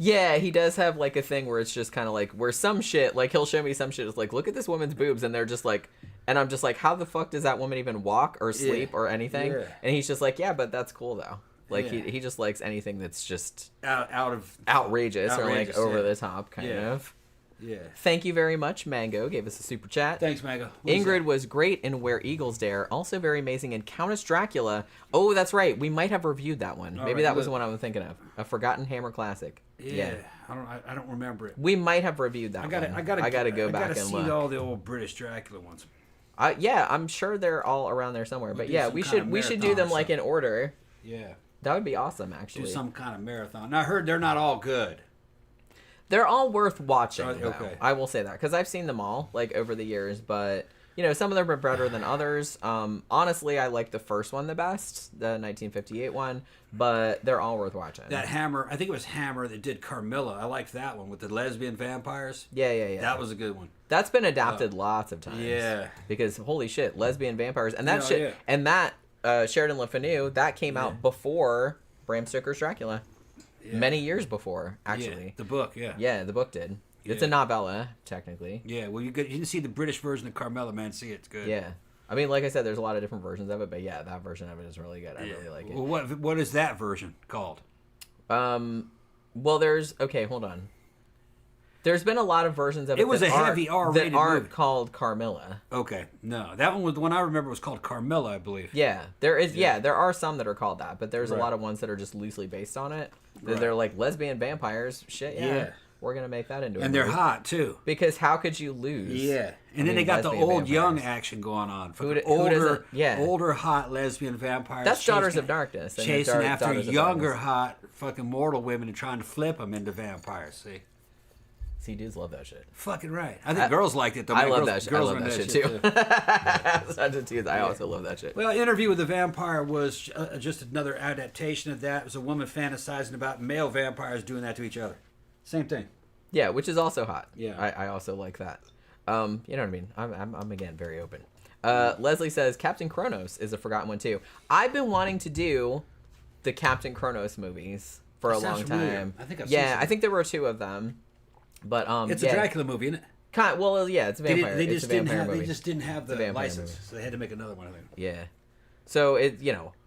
A: Yeah, he does have like a thing where it's just kind of like where some shit, like he'll show me some shit. It's like, look at this woman's boobs, and they're just like, and I'm just like, how the fuck does that woman even walk or sleep or anything?
B: Yeah.
A: And he's just like, yeah, but that's cool though. Like
B: Yeah.
A: he just likes anything that's just
B: Out of
A: outrageous or like over the top kind
B: Yeah.
A: of.
B: Yeah.
A: Thank you very much, Mango. Gave us a super chat.
B: Thanks, Mango.
A: Ingrid was great in Where Eagles Dare. Also very amazing in Countess Dracula. Oh, that's right. We might have reviewed that one. Maybe
B: right,
A: that was the one I was thinking of. A Forgotten Hammer classic.
B: Yeah. I don't remember it.
A: We might have reviewed that one.
B: I gotta
A: go back and
B: see
A: look.
B: all the old British Dracula ones.
A: Yeah, I'm sure they're all around there somewhere. But
B: do
A: yeah,
B: some
A: we
B: kind of
A: should do
B: marathon
A: them
B: or
A: like in order.
B: Yeah.
A: That would be awesome, actually.
B: Do some kind of marathon. Now, I heard they're not all good.
A: They're all worth watching.
B: Oh,
A: though.
B: okay.
A: I will say that because I've seen them all like over the years, but you know some of them are better than others. Honestly, I like the first one the best, the 1958 one, but they're all worth watching.
B: That Hammer, I think it was Hammer that did Carmilla. I liked that one with the lesbian vampires.
A: Yeah.
B: That was a good one.
A: That's been adapted lots of times.
B: Yeah.
A: Because holy shit, lesbian vampires and that
B: Yeah,
A: shit
B: yeah.
A: and that Sheridan Le Fanu that came out before Bram Stoker's Dracula.
B: Yeah.
A: Many years before, actually.
B: Yeah, the book, yeah.
A: Yeah, the book did. It's a novella, technically.
B: Yeah, well, you didn't see the British version of Carmilla, man. See it, it's good.
A: Yeah. I mean, like I said, there's a lot of different versions of it, but yeah, that version of it is really good. I really like it.
B: Well, what is that version called?
A: Well, okay, hold on. There's been a lot of versions of it.
B: It was
A: that
B: a heavy R-rated
A: that aren't
B: movie.
A: called Carmilla.
B: Okay, no, that one was the one I remember was called Carmilla, I believe.
A: Yeah, there is. Yeah, there are some that are called that, but there's a
B: Right.
A: lot of ones that are just loosely based on it.
B: Right.
A: They're like lesbian vampires. Shit, yeah.
B: Yeah.
A: We're gonna make that into a
B: And they're
A: movie.
B: hot too.
A: Because how could you lose?
B: Yeah, and
A: I
B: then
A: mean,
B: they got the
A: lesbian
B: old young
A: vampires.
B: action going on.
A: Who
B: Fucking
A: doesn't- yeah.
B: older hot lesbian vampires.
A: That's Daughters
B: chasing-
A: of Darkness. and
B: Chasing after
A: Daughters of
B: younger
A: Darkness.
B: hot fucking mortal women and trying to flip them into vampires. See,
A: See, dudes love that shit.
B: fucking right. I think girls liked it though.
A: I
B: man.
A: love
B: Girls-
A: that shit. I
B: girls
A: love
B: are
A: that
B: into
A: shit too. Such a dude. I also love that shit.
B: Well, Interview with the Vampire was just another adaptation of that. It was a woman fantasizing about male vampires doing that to each other. Same thing.
A: Yeah, which is also hot.
B: Yeah.
A: I also like that. You know what I mean? I'm again very open. Leslie says Captain Kronos is a forgotten one too. I've been wanting to do the Captain Kronos movies for
B: That
A: a
B: sounds
A: long
B: familiar.
A: time.
B: I think I've seen
A: yeah,
B: some.
A: I think there were 2 of them. But
B: It's
A: yeah.
B: a Dracula movie, isn't it?
A: Well, yeah, it's a vampire.
B: They
A: it's
B: just
A: a
B: didn't
A: vampire
B: have.
A: movie.
B: They just didn't have the
A: vampire
B: license,
A: movie.
B: so they had to make another one. I think.
A: Yeah. So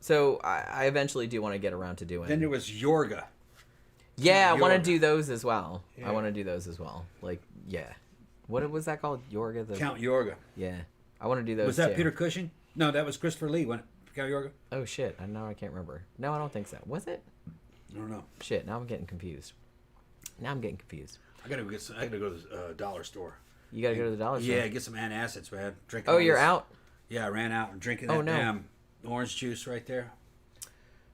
A: so I eventually do want to get around to doing.
B: Then there was Yorga.
A: Yeah, I want to
B: Yorga.
A: do those as well.
B: Yeah.
A: I want to do those as well. Like, yeah. What was that called? Yorga?
B: Count Yorga.
A: Yeah. I want to do those
B: Was that
A: too.
B: Peter Cushing? No, that was Christopher Lee. Wasn't it? Count Yorga.
A: Oh, shit. I can't remember. No, I don't think so. Was it?
B: I don't know.
A: Shit, now I'm getting confused. I
B: I gotta go to the dollar store.
A: You got to go to the dollar store?
B: Yeah, get some antacids, man. Drinking
A: Oh,
B: all
A: you're
B: this-
A: out?
B: Yeah, I ran out and drinking
A: Oh,
B: that
A: no.
B: damn orange juice right there.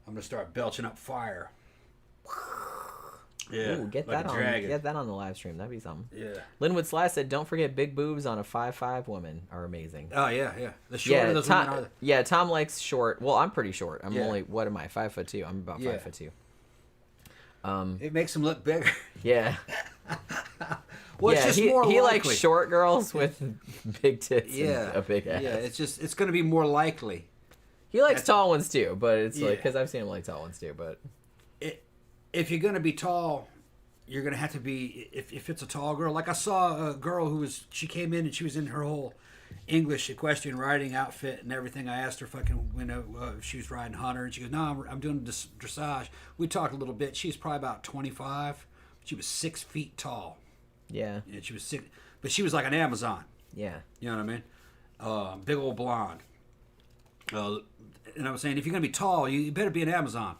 B: I'm gonna start belching up fire. Yeah,
A: Ooh, get
B: like
A: that
B: a
A: on.
B: dragon.
A: Get that on the live stream. That'd be something.
B: Yeah.
A: Linwood Slash said, "Don't forget big boobs on a 5'5" woman are amazing."
B: Oh yeah. The shorter those
A: Tom,
B: women are.
A: yeah, Tom likes short. Well, I'm pretty short. I'm
B: Yeah.
A: only what am I? 5'2". I'm about
B: Yeah.
A: 5'2".
B: It makes them look bigger.
A: Yeah.
B: Well,
A: yeah,
B: it's just
A: he
B: more likely.
A: likes short girls with big tits
B: Yeah,
A: and a big ass.
B: Yeah, it's going to be more likely.
A: He likes
B: That's-
A: tall ones too, but it's like
B: Yeah.
A: because I've seen him like tall ones too. But
B: If you're going to be tall, you're going to have to be. If it's a tall girl, like I saw a girl she came in and she was in her whole English equestrian riding outfit and everything. I asked her if she was riding hunter, and she goes, "No, I'm doing dressage." We talked a little bit. She's probably about 25. She was 6 feet tall.
A: yeah,
B: And she was sick, but she was like an Amazon.
A: yeah,
B: You know what I mean? Big old blonde. And I was saying, if you're gonna be tall, you better be an Amazon.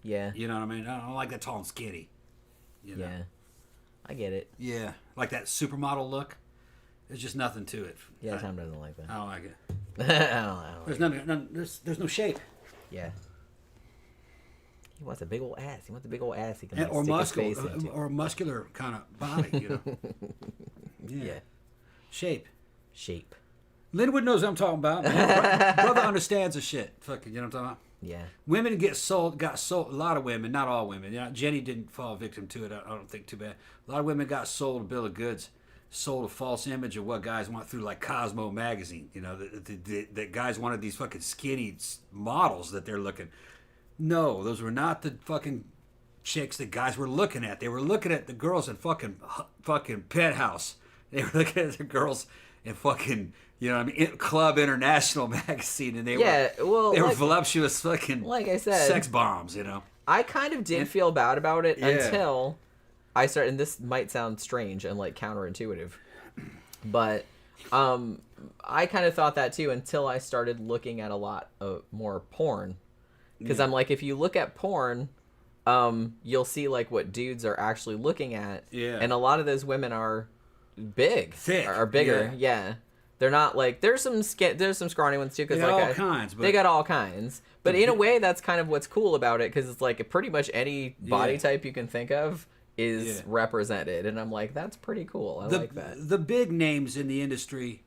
A: yeah,
B: You know what I mean? I don't like that tall and skinny. You know?
A: yeah. I get it.
B: Yeah. Like that supermodel look. There's just nothing to it.
A: Yeah, Tom doesn't like that.
B: I don't like it.
A: I don't like
B: There's none. There's no shape.
A: Yeah. He wants a big old ass. He wants a big old ass. He can
B: or
A: stick his face
B: muscular,
A: into.
B: or a muscular kind of body,
A: Yeah.
B: Shape. Linwood knows what I'm talking about. Brother understands the shit. Fucking, you know what I'm talking about?
A: Yeah.
B: Women got sold. A lot of women, not all women. Jenny didn't fall victim to it. I don't think too bad. A lot of women got sold a bill of goods, sold a false image of what guys want through like Cosmo magazine. That guys wanted these fucking skinny models that they're looking. No, those were not the fucking chicks that guys were looking at. They were looking at the girls in fucking Penthouse. They were looking at the girls in fucking, Club International magazine, and they were voluptuous fucking,
A: like I said,
B: sex bombs.
A: I kind of did feel bad about it until I started, and this might sound strange and like counterintuitive, but I kind of thought that too until I started looking at a lot of more porn, because I'm like, if you look at porn, you'll see like what dudes are actually looking at, and a lot of those women are big,
B: thick,
A: are bigger, They're not like there's some scrawny ones too, because
B: they got
A: like
B: all kinds.
A: They got all kinds, but in a way that's kind of what's cool about it, because it's like pretty much any body type you can think of is represented, and I'm like, that's pretty cool. I like that.
B: The big names in the industry,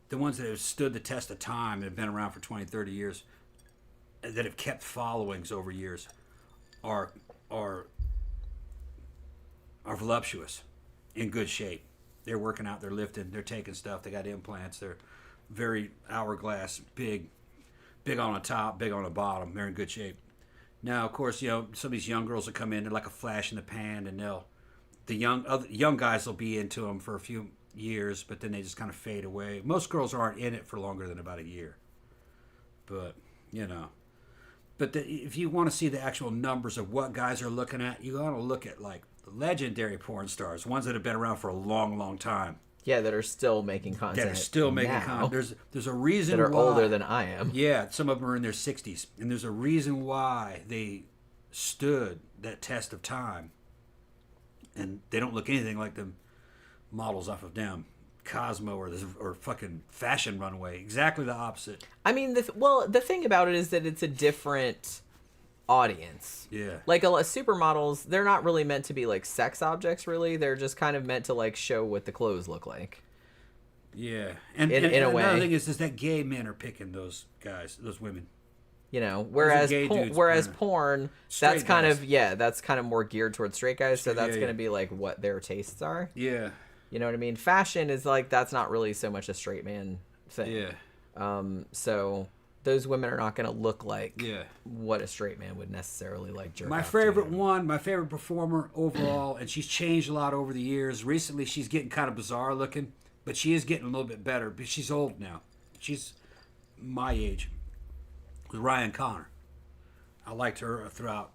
B: the ones that have stood the test of time and have been around for 20, 30 years, that have kept followings over years, are voluptuous, in good shape. They're working out, they're lifting, they're taking stuff, they got implants, they're very hourglass, big on the top, big on the bottom, they're in good shape. Now, of course, some of these young girls will come in, they're like a flash in the pan, and the young guys will be into them for a few years, but then they just kind of fade away. Most girls aren't in it for longer than about a year. But, if you want to see the actual numbers of what guys are looking at, you got to look at like legendary porn stars, ones that have been around for a long, long time.
A: Yeah, that are still making content.
B: That are still making content. There's a reason
A: that are
B: why,
A: older than I am.
B: Yeah, some of them are in their 60s, and there's a reason why they stood that test of time. And they don't look anything like the models off of them, Cosmo or fucking Fashion Runway. Exactly the opposite.
A: I mean, the thing about it is that it's a different audience.
B: Yeah.
A: Like supermodels, they're not really meant to be like sex objects, really. They're just kind of meant to like show what the clothes look like.
B: Yeah. And
A: in a way.
B: Another thing is that gay men are picking those guys, those women.
A: Whereas porn, that's kind of more geared towards straight guys, so that's going to be like what their tastes are.
B: Yeah.
A: You know what I mean? Fashion is like, that's not really so much a straight man thing.
B: Yeah.
A: So those women are not going to look like what a straight man would necessarily like jerk
B: my
A: off
B: favorite
A: to.
B: my favorite performer overall, and she's changed a lot over the years. Recently, she's getting kind of bizarre looking, but she is getting a little bit better. But she's old now. She's my age. With Ryan Connor. I liked her throughout.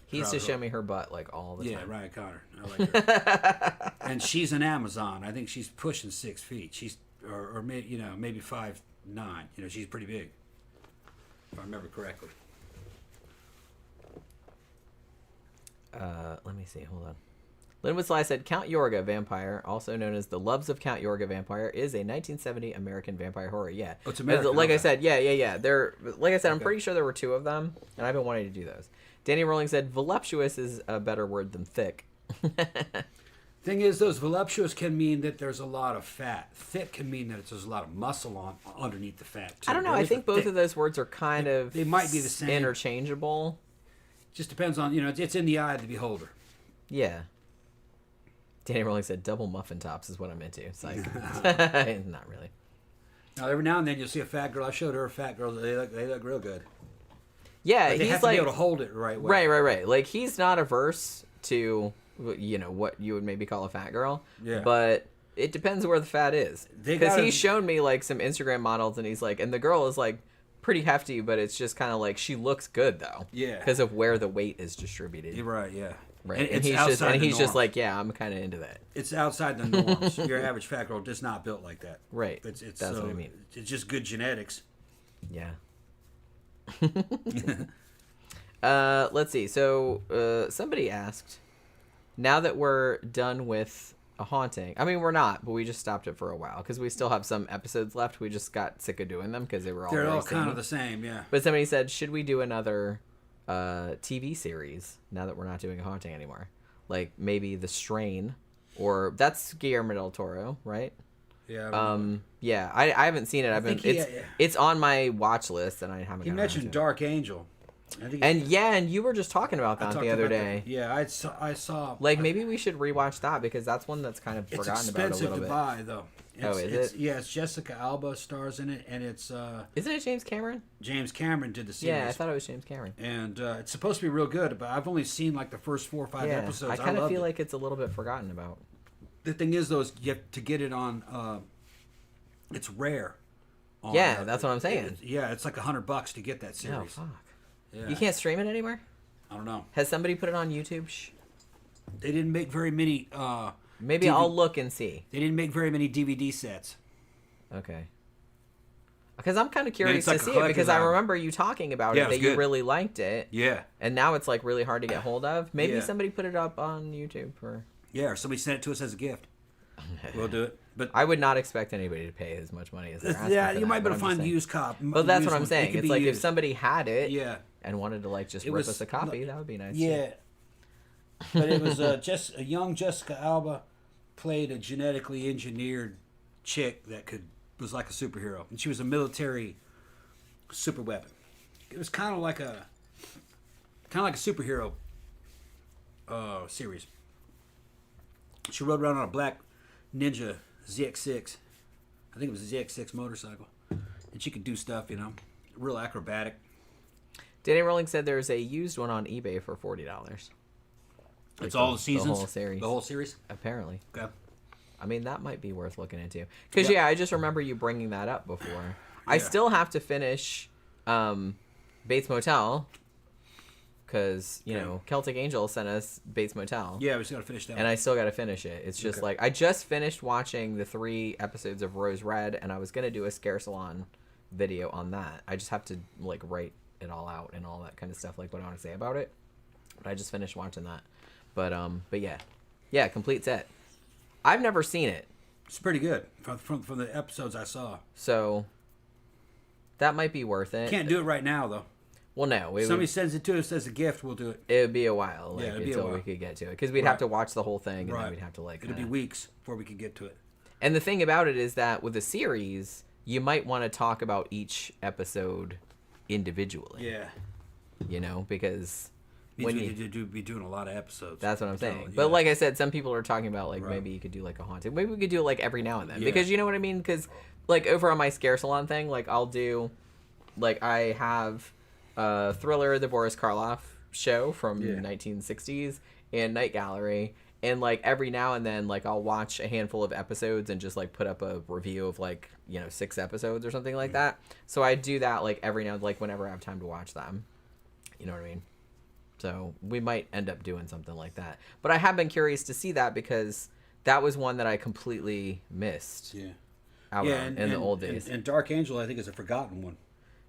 A: He used to show me her butt like all the time.
B: Yeah, Ryan Connor. I like her. And she's an Amazon. I think she's pushing 6 feet. She's or maybe 5'9". She's pretty big, if I remember correctly.
A: Let me see. Hold on. Linwood Sly said, Count Yorga Vampire, also known as The Loves of Count Yorga Vampire, is a 1970 American vampire horror. Yeah.
B: Oh, it's American.
A: Like I said, yeah. Like I said, I'm pretty sure there were 2 of them, and I've been wanting to do those. Danny Rowling said, voluptuous is a better word than thick.
B: Thing is, those voluptuous can mean that there's a lot of fat. Thick can mean that there's a lot of muscle underneath the fat, too.
A: I don't know. I think both of those words are kind of...
B: They might be the same.
A: Interchangeable.
B: Just depends on, it's in the eye of the beholder.
A: Yeah. Danny Rowling said, double muffin tops is what I'm into. It's like, not really.
B: Now, every now and then you'll see a fat girl. I showed her a fat girl. They look real good.
A: Yeah,
B: but they
A: he's
B: have to be able to hold it the right way.
A: Right. Like, he's not averse to, what you would maybe call a fat girl.
B: Yeah.
A: But it depends where the fat is. Because he's shown me, like, some Instagram models, and he's like, and the girl is, like, pretty hefty, but it's just kind of like, she looks good, though.
B: Yeah.
A: Because of where the weight is distributed.
B: You're right, yeah.
A: Right. And he's just like, yeah, I'm kind of into that.
B: It's outside the norms. Your average fat girl is not built like that.
A: Right.
B: That's
A: what I mean.
B: It's just good genetics.
A: Yeah. Let's see. So somebody asked, now that we're done with a haunting, I mean, we're not, but we just stopped it for a while because we still have some episodes left. We just got sick of doing them because they're all
B: kind of the same, yeah.
A: But somebody said, should we do another TV series now that we're not doing a haunting anymore. Like maybe The Strain, or that's Guillermo del Toro, right?
B: Yeah.
A: Yeah, I haven't seen it. It's on my watch list, and I haven't.
B: He mentioned Dark Angel.
A: And you were just talking about that the other day.
B: Yeah, I saw.
A: Like maybe we should rewatch that because that's one that's kind of forgotten about a little bit.
B: It's expensive to buy though.
A: Is it?
B: Yeah, it's Jessica Alba stars in it, and it's.
A: Isn't it James Cameron?
B: James Cameron did the series.
A: Yeah, I thought it was James Cameron.
B: And it's supposed to be real good, but I've only seen like the first 4 or 5 episodes.
A: I kind of feel like it's a little bit forgotten about.
B: The thing is, though, is you have to get it on. It's rare.
A: Yeah, that's what I'm saying.
B: It's like $100 to get that series.
A: Oh fuck!
B: Yeah.
A: You can't stream it anymore.
B: I don't know.
A: Has somebody put it on YouTube?
B: They didn't make very many.
A: Maybe I'll look and see.
B: They didn't make very many DVD sets.
A: Okay. Because I'm kind of curious
B: like
A: to see it because I remember you talking about it that you really liked it.
B: Yeah.
A: And now it's like really hard to get hold of. Maybe somebody put it up on YouTube or.
B: Yeah, or somebody sent it to us as a gift. We'll do it. But
A: I would not expect anybody to pay as much money as they're asking.
B: Yeah, you might be able to find the used copy.
A: But that's what I'm saying. It's like if somebody had it,
B: yeah,
A: and wanted to like just rip us a copy, that would be nice.
B: Yeah. But it was just a young Jessica Alba played a genetically engineered chick that was like a superhero, and she was a military super weapon. It was kind of like a superhero series. She rode around on a black Ninja ZX6. I think it was a ZX6 motorcycle. And she could do stuff, real acrobatic.
A: Danny Rowling said there's a used one on eBay for $40.
B: It's all the seasons?
A: The whole series.
B: The whole series?
A: Apparently.
B: Okay.
A: I mean, that might be worth looking into. Because, I just remember you bringing that up before. Yeah. I still have to finish Bates Motel. Because, Celtic Angel sent us Bates Motel.
B: Yeah, we still got to finish that one.
A: And I still got to finish it. It's just like, I just finished watching the 3 episodes of Rose Red, and I was going to do a Scare Salon video on that. I just have to, like, write it all out and all that kind of stuff, like what I want to say about it. But I just finished watching that. But yeah. Yeah, complete set. I've never seen it.
B: It's pretty good from the episodes I saw.
A: So, that might be worth it.
B: Can't do it right now, though.
A: Well, no.
B: Somebody sends it to us as a gift, we'll do it.
A: It would be a while, until we could get to it. Because we'd have to watch the whole thing, and then we'd have to,
B: It'd be weeks before we could get to it.
A: And the thing about it is that with a series, you might want to talk about each episode individually.
B: Yeah.
A: Because...
B: when you be doing a lot of episodes.
A: That's what I'm saying. But like I said, some people are talking about, like, maybe you could do, like, a haunted. Maybe we could do it, like, every now and then. Yeah. Because you know what I mean? Because, like, over on my Scare Salon thing, like, I'll do... Like, I have... Thriller, the Boris Karloff show from 1960s, and Night Gallery, and like every now and then, like I'll watch a handful of episodes and just like put up a review of like 6 episodes or something like that. So I do that like every now, like whenever I have time to watch them. You know what I mean? So we might end up doing something like that. But I have been curious to see that because that was one that I completely missed.
B: Yeah.
A: In the old days.
B: And Dark Angel, I think, is a forgotten one.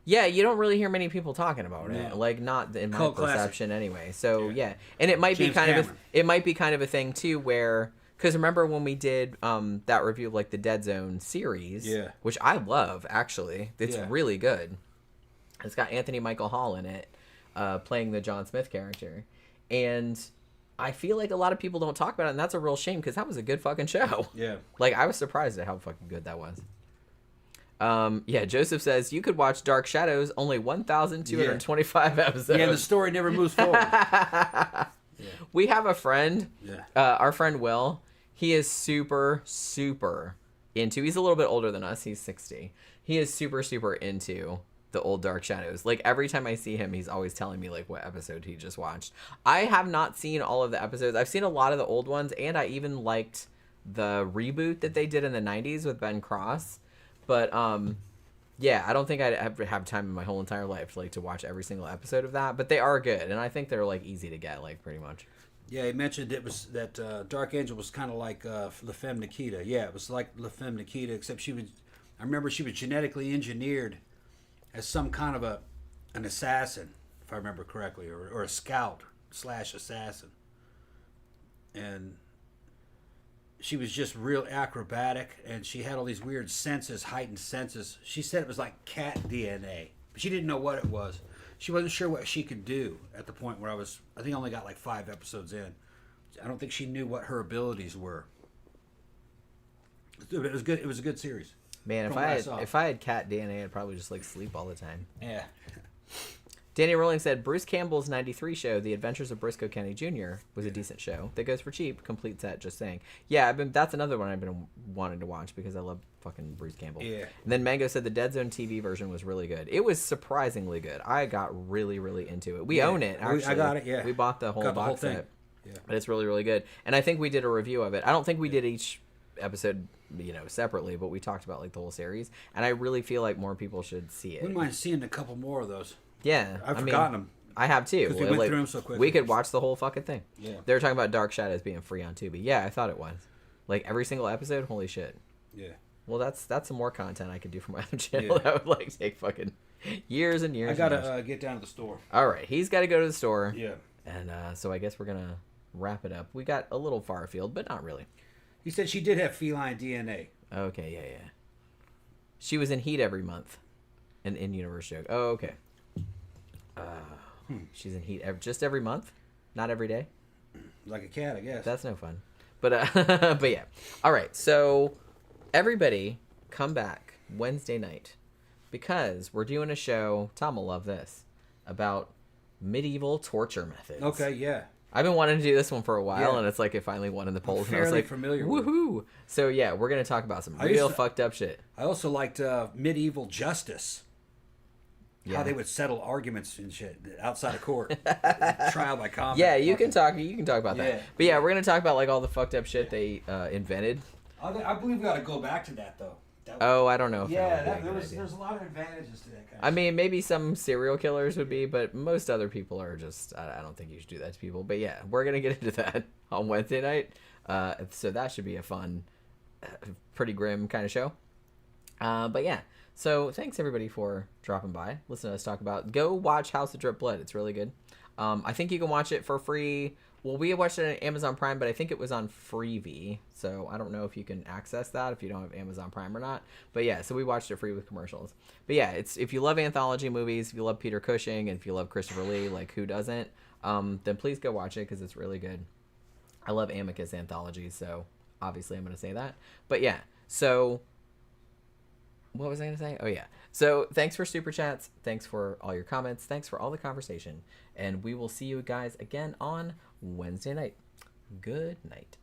A: Yeah, you don't really hear many people talking about it, like not in my perception anyway. So yeah, and it might be kind of a thing too, where because remember when we did that review of like the Dead Zone series, which I love actually, it's really good. It's got Anthony Michael Hall in it, playing the John Smith character, and I feel like a lot of people don't talk about it, and that's a real shame because that was a good fucking show.
B: Yeah,
A: like I was surprised at how fucking good that was. Joseph says you could watch Dark Shadows, only 1,225 episodes.
B: Yeah, the story never moves forward.
A: We have a friend, our friend Will. He is super, super into, he's a little bit older than us. He's 60. He is super, super into the old Dark Shadows. Like every time I see him, he's always telling me like what episode he just watched. I have not seen all of the episodes. I've seen a lot of the old ones, and I even liked the reboot that they did in the 90s with Ben Cross. But, I don't think I'd ever have time in my whole entire life to watch every single episode of that. But they are good, and I think they're, like, easy to get, like, pretty much.
B: Yeah, he mentioned it was that Dark Angel was kind of like La Femme Nikita. Yeah, it was like La Femme Nikita, except I remember she was genetically engineered as some kind of an assassin, if I remember correctly, or a scout / assassin. And... she was just real acrobatic, and she had all these weird senses, heightened senses. She said it was like cat DNA, but she didn't know what it was. she wasn't sure what she could do at the point where I think I only got like 5 episodes in. I don't think she knew what her abilities were. It was good. It was a good series.
A: Man, if I had cat DNA, I'd probably just like sleep all the time.
B: Yeah.
A: Danny Rowling said Bruce Campbell's '93 show, The Adventures of Briscoe County Jr., was a decent show. That goes for cheap. Complete set. Just saying. Yeah, that's another one I've been wanting to watch because I love fucking Bruce Campbell.
B: Yeah.
A: And then Mango said the Dead Zone TV version was really good. It was surprisingly good. I got really, really into it. We own it. Actually,
B: I got it. Yeah.
A: We bought the whole box
B: thing.
A: set.
B: Yeah.
A: But it's really, really good. And I think we did a review of it. I don't think we did each episode, separately, but we talked about like the whole series. And I really feel like more people should see it.
B: Wouldn't mind seeing a couple more of those.
A: Yeah.
B: I've forgotten them.
A: I have too.
B: Because we went through them so quickly.
A: We could watch the whole fucking thing.
B: Yeah.
A: They were talking about Dark Shadows being free on Tubi. Yeah, I thought it was. Like every single episode. Holy shit.
B: Yeah.
A: Well, that's some more content I could do for my other channel. That would like take fucking years and years.
B: I gotta get down to the store.
A: All right, he's got to go to the store.
B: Yeah.
A: And so I guess we're gonna wrap it up. We got a little far afield, but not really.
B: He said she did have feline DNA.
A: Okay, yeah. She was in Heat every month. An in-universe joke. Oh, okay. She's in Heat just every month, not every day.
B: Like a cat, I guess.
A: That's no fun. But but yeah. All right. So everybody come back Wednesday night because we're doing a show. Tom will love this about medieval torture methods.
B: Okay, yeah.
A: I've been wanting to do this one for a while,
B: Yeah.
A: and it's like it finally won in the polls.
B: I'm
A: And I was
B: fairly
A: like,
B: familiar with it.
A: woohoo! So yeah, we're gonna talk about some real fucked up shit.
B: I also liked medieval justice.
A: Yeah.
B: How they would settle arguments and shit outside of court. Trial by combat.
A: Yeah, you can talk about
B: Yeah.
A: that. But yeah, we're gonna talk about like all the fucked up shit they invented.
B: I believe we got to go back to that though.
A: Oh, I don't know. If that would be a good idea.
B: there's a lot of advantages to that kind of
A: I mean, maybe some serial killers would be, but most other people are just. I don't think you should do that to people. But yeah, we're gonna get into that on Wednesday night. So that should be a fun, pretty grim kind of show. But yeah. So thanks everybody for dropping by. Listen to us talk about. Go watch House of Drip Blood. It's really good. I think you can watch it for free. Well, we watched it on Amazon Prime, but I think it was on Freevee. So I don't know if you can access that if you don't have Amazon Prime or not. But yeah, so we watched it free with commercials. But yeah, it's if you love anthology movies, if you love Peter Cushing, and if you love Christopher Lee, like who doesn't, then please go watch it because it's really good. I love Amicus anthologies, so obviously I'm going to say that. But yeah, so what was I going to say? Oh yeah. So thanks for super chats. Thanks for all your comments. Thanks for all the conversation. And we will see you guys again on Wednesday night. Good night.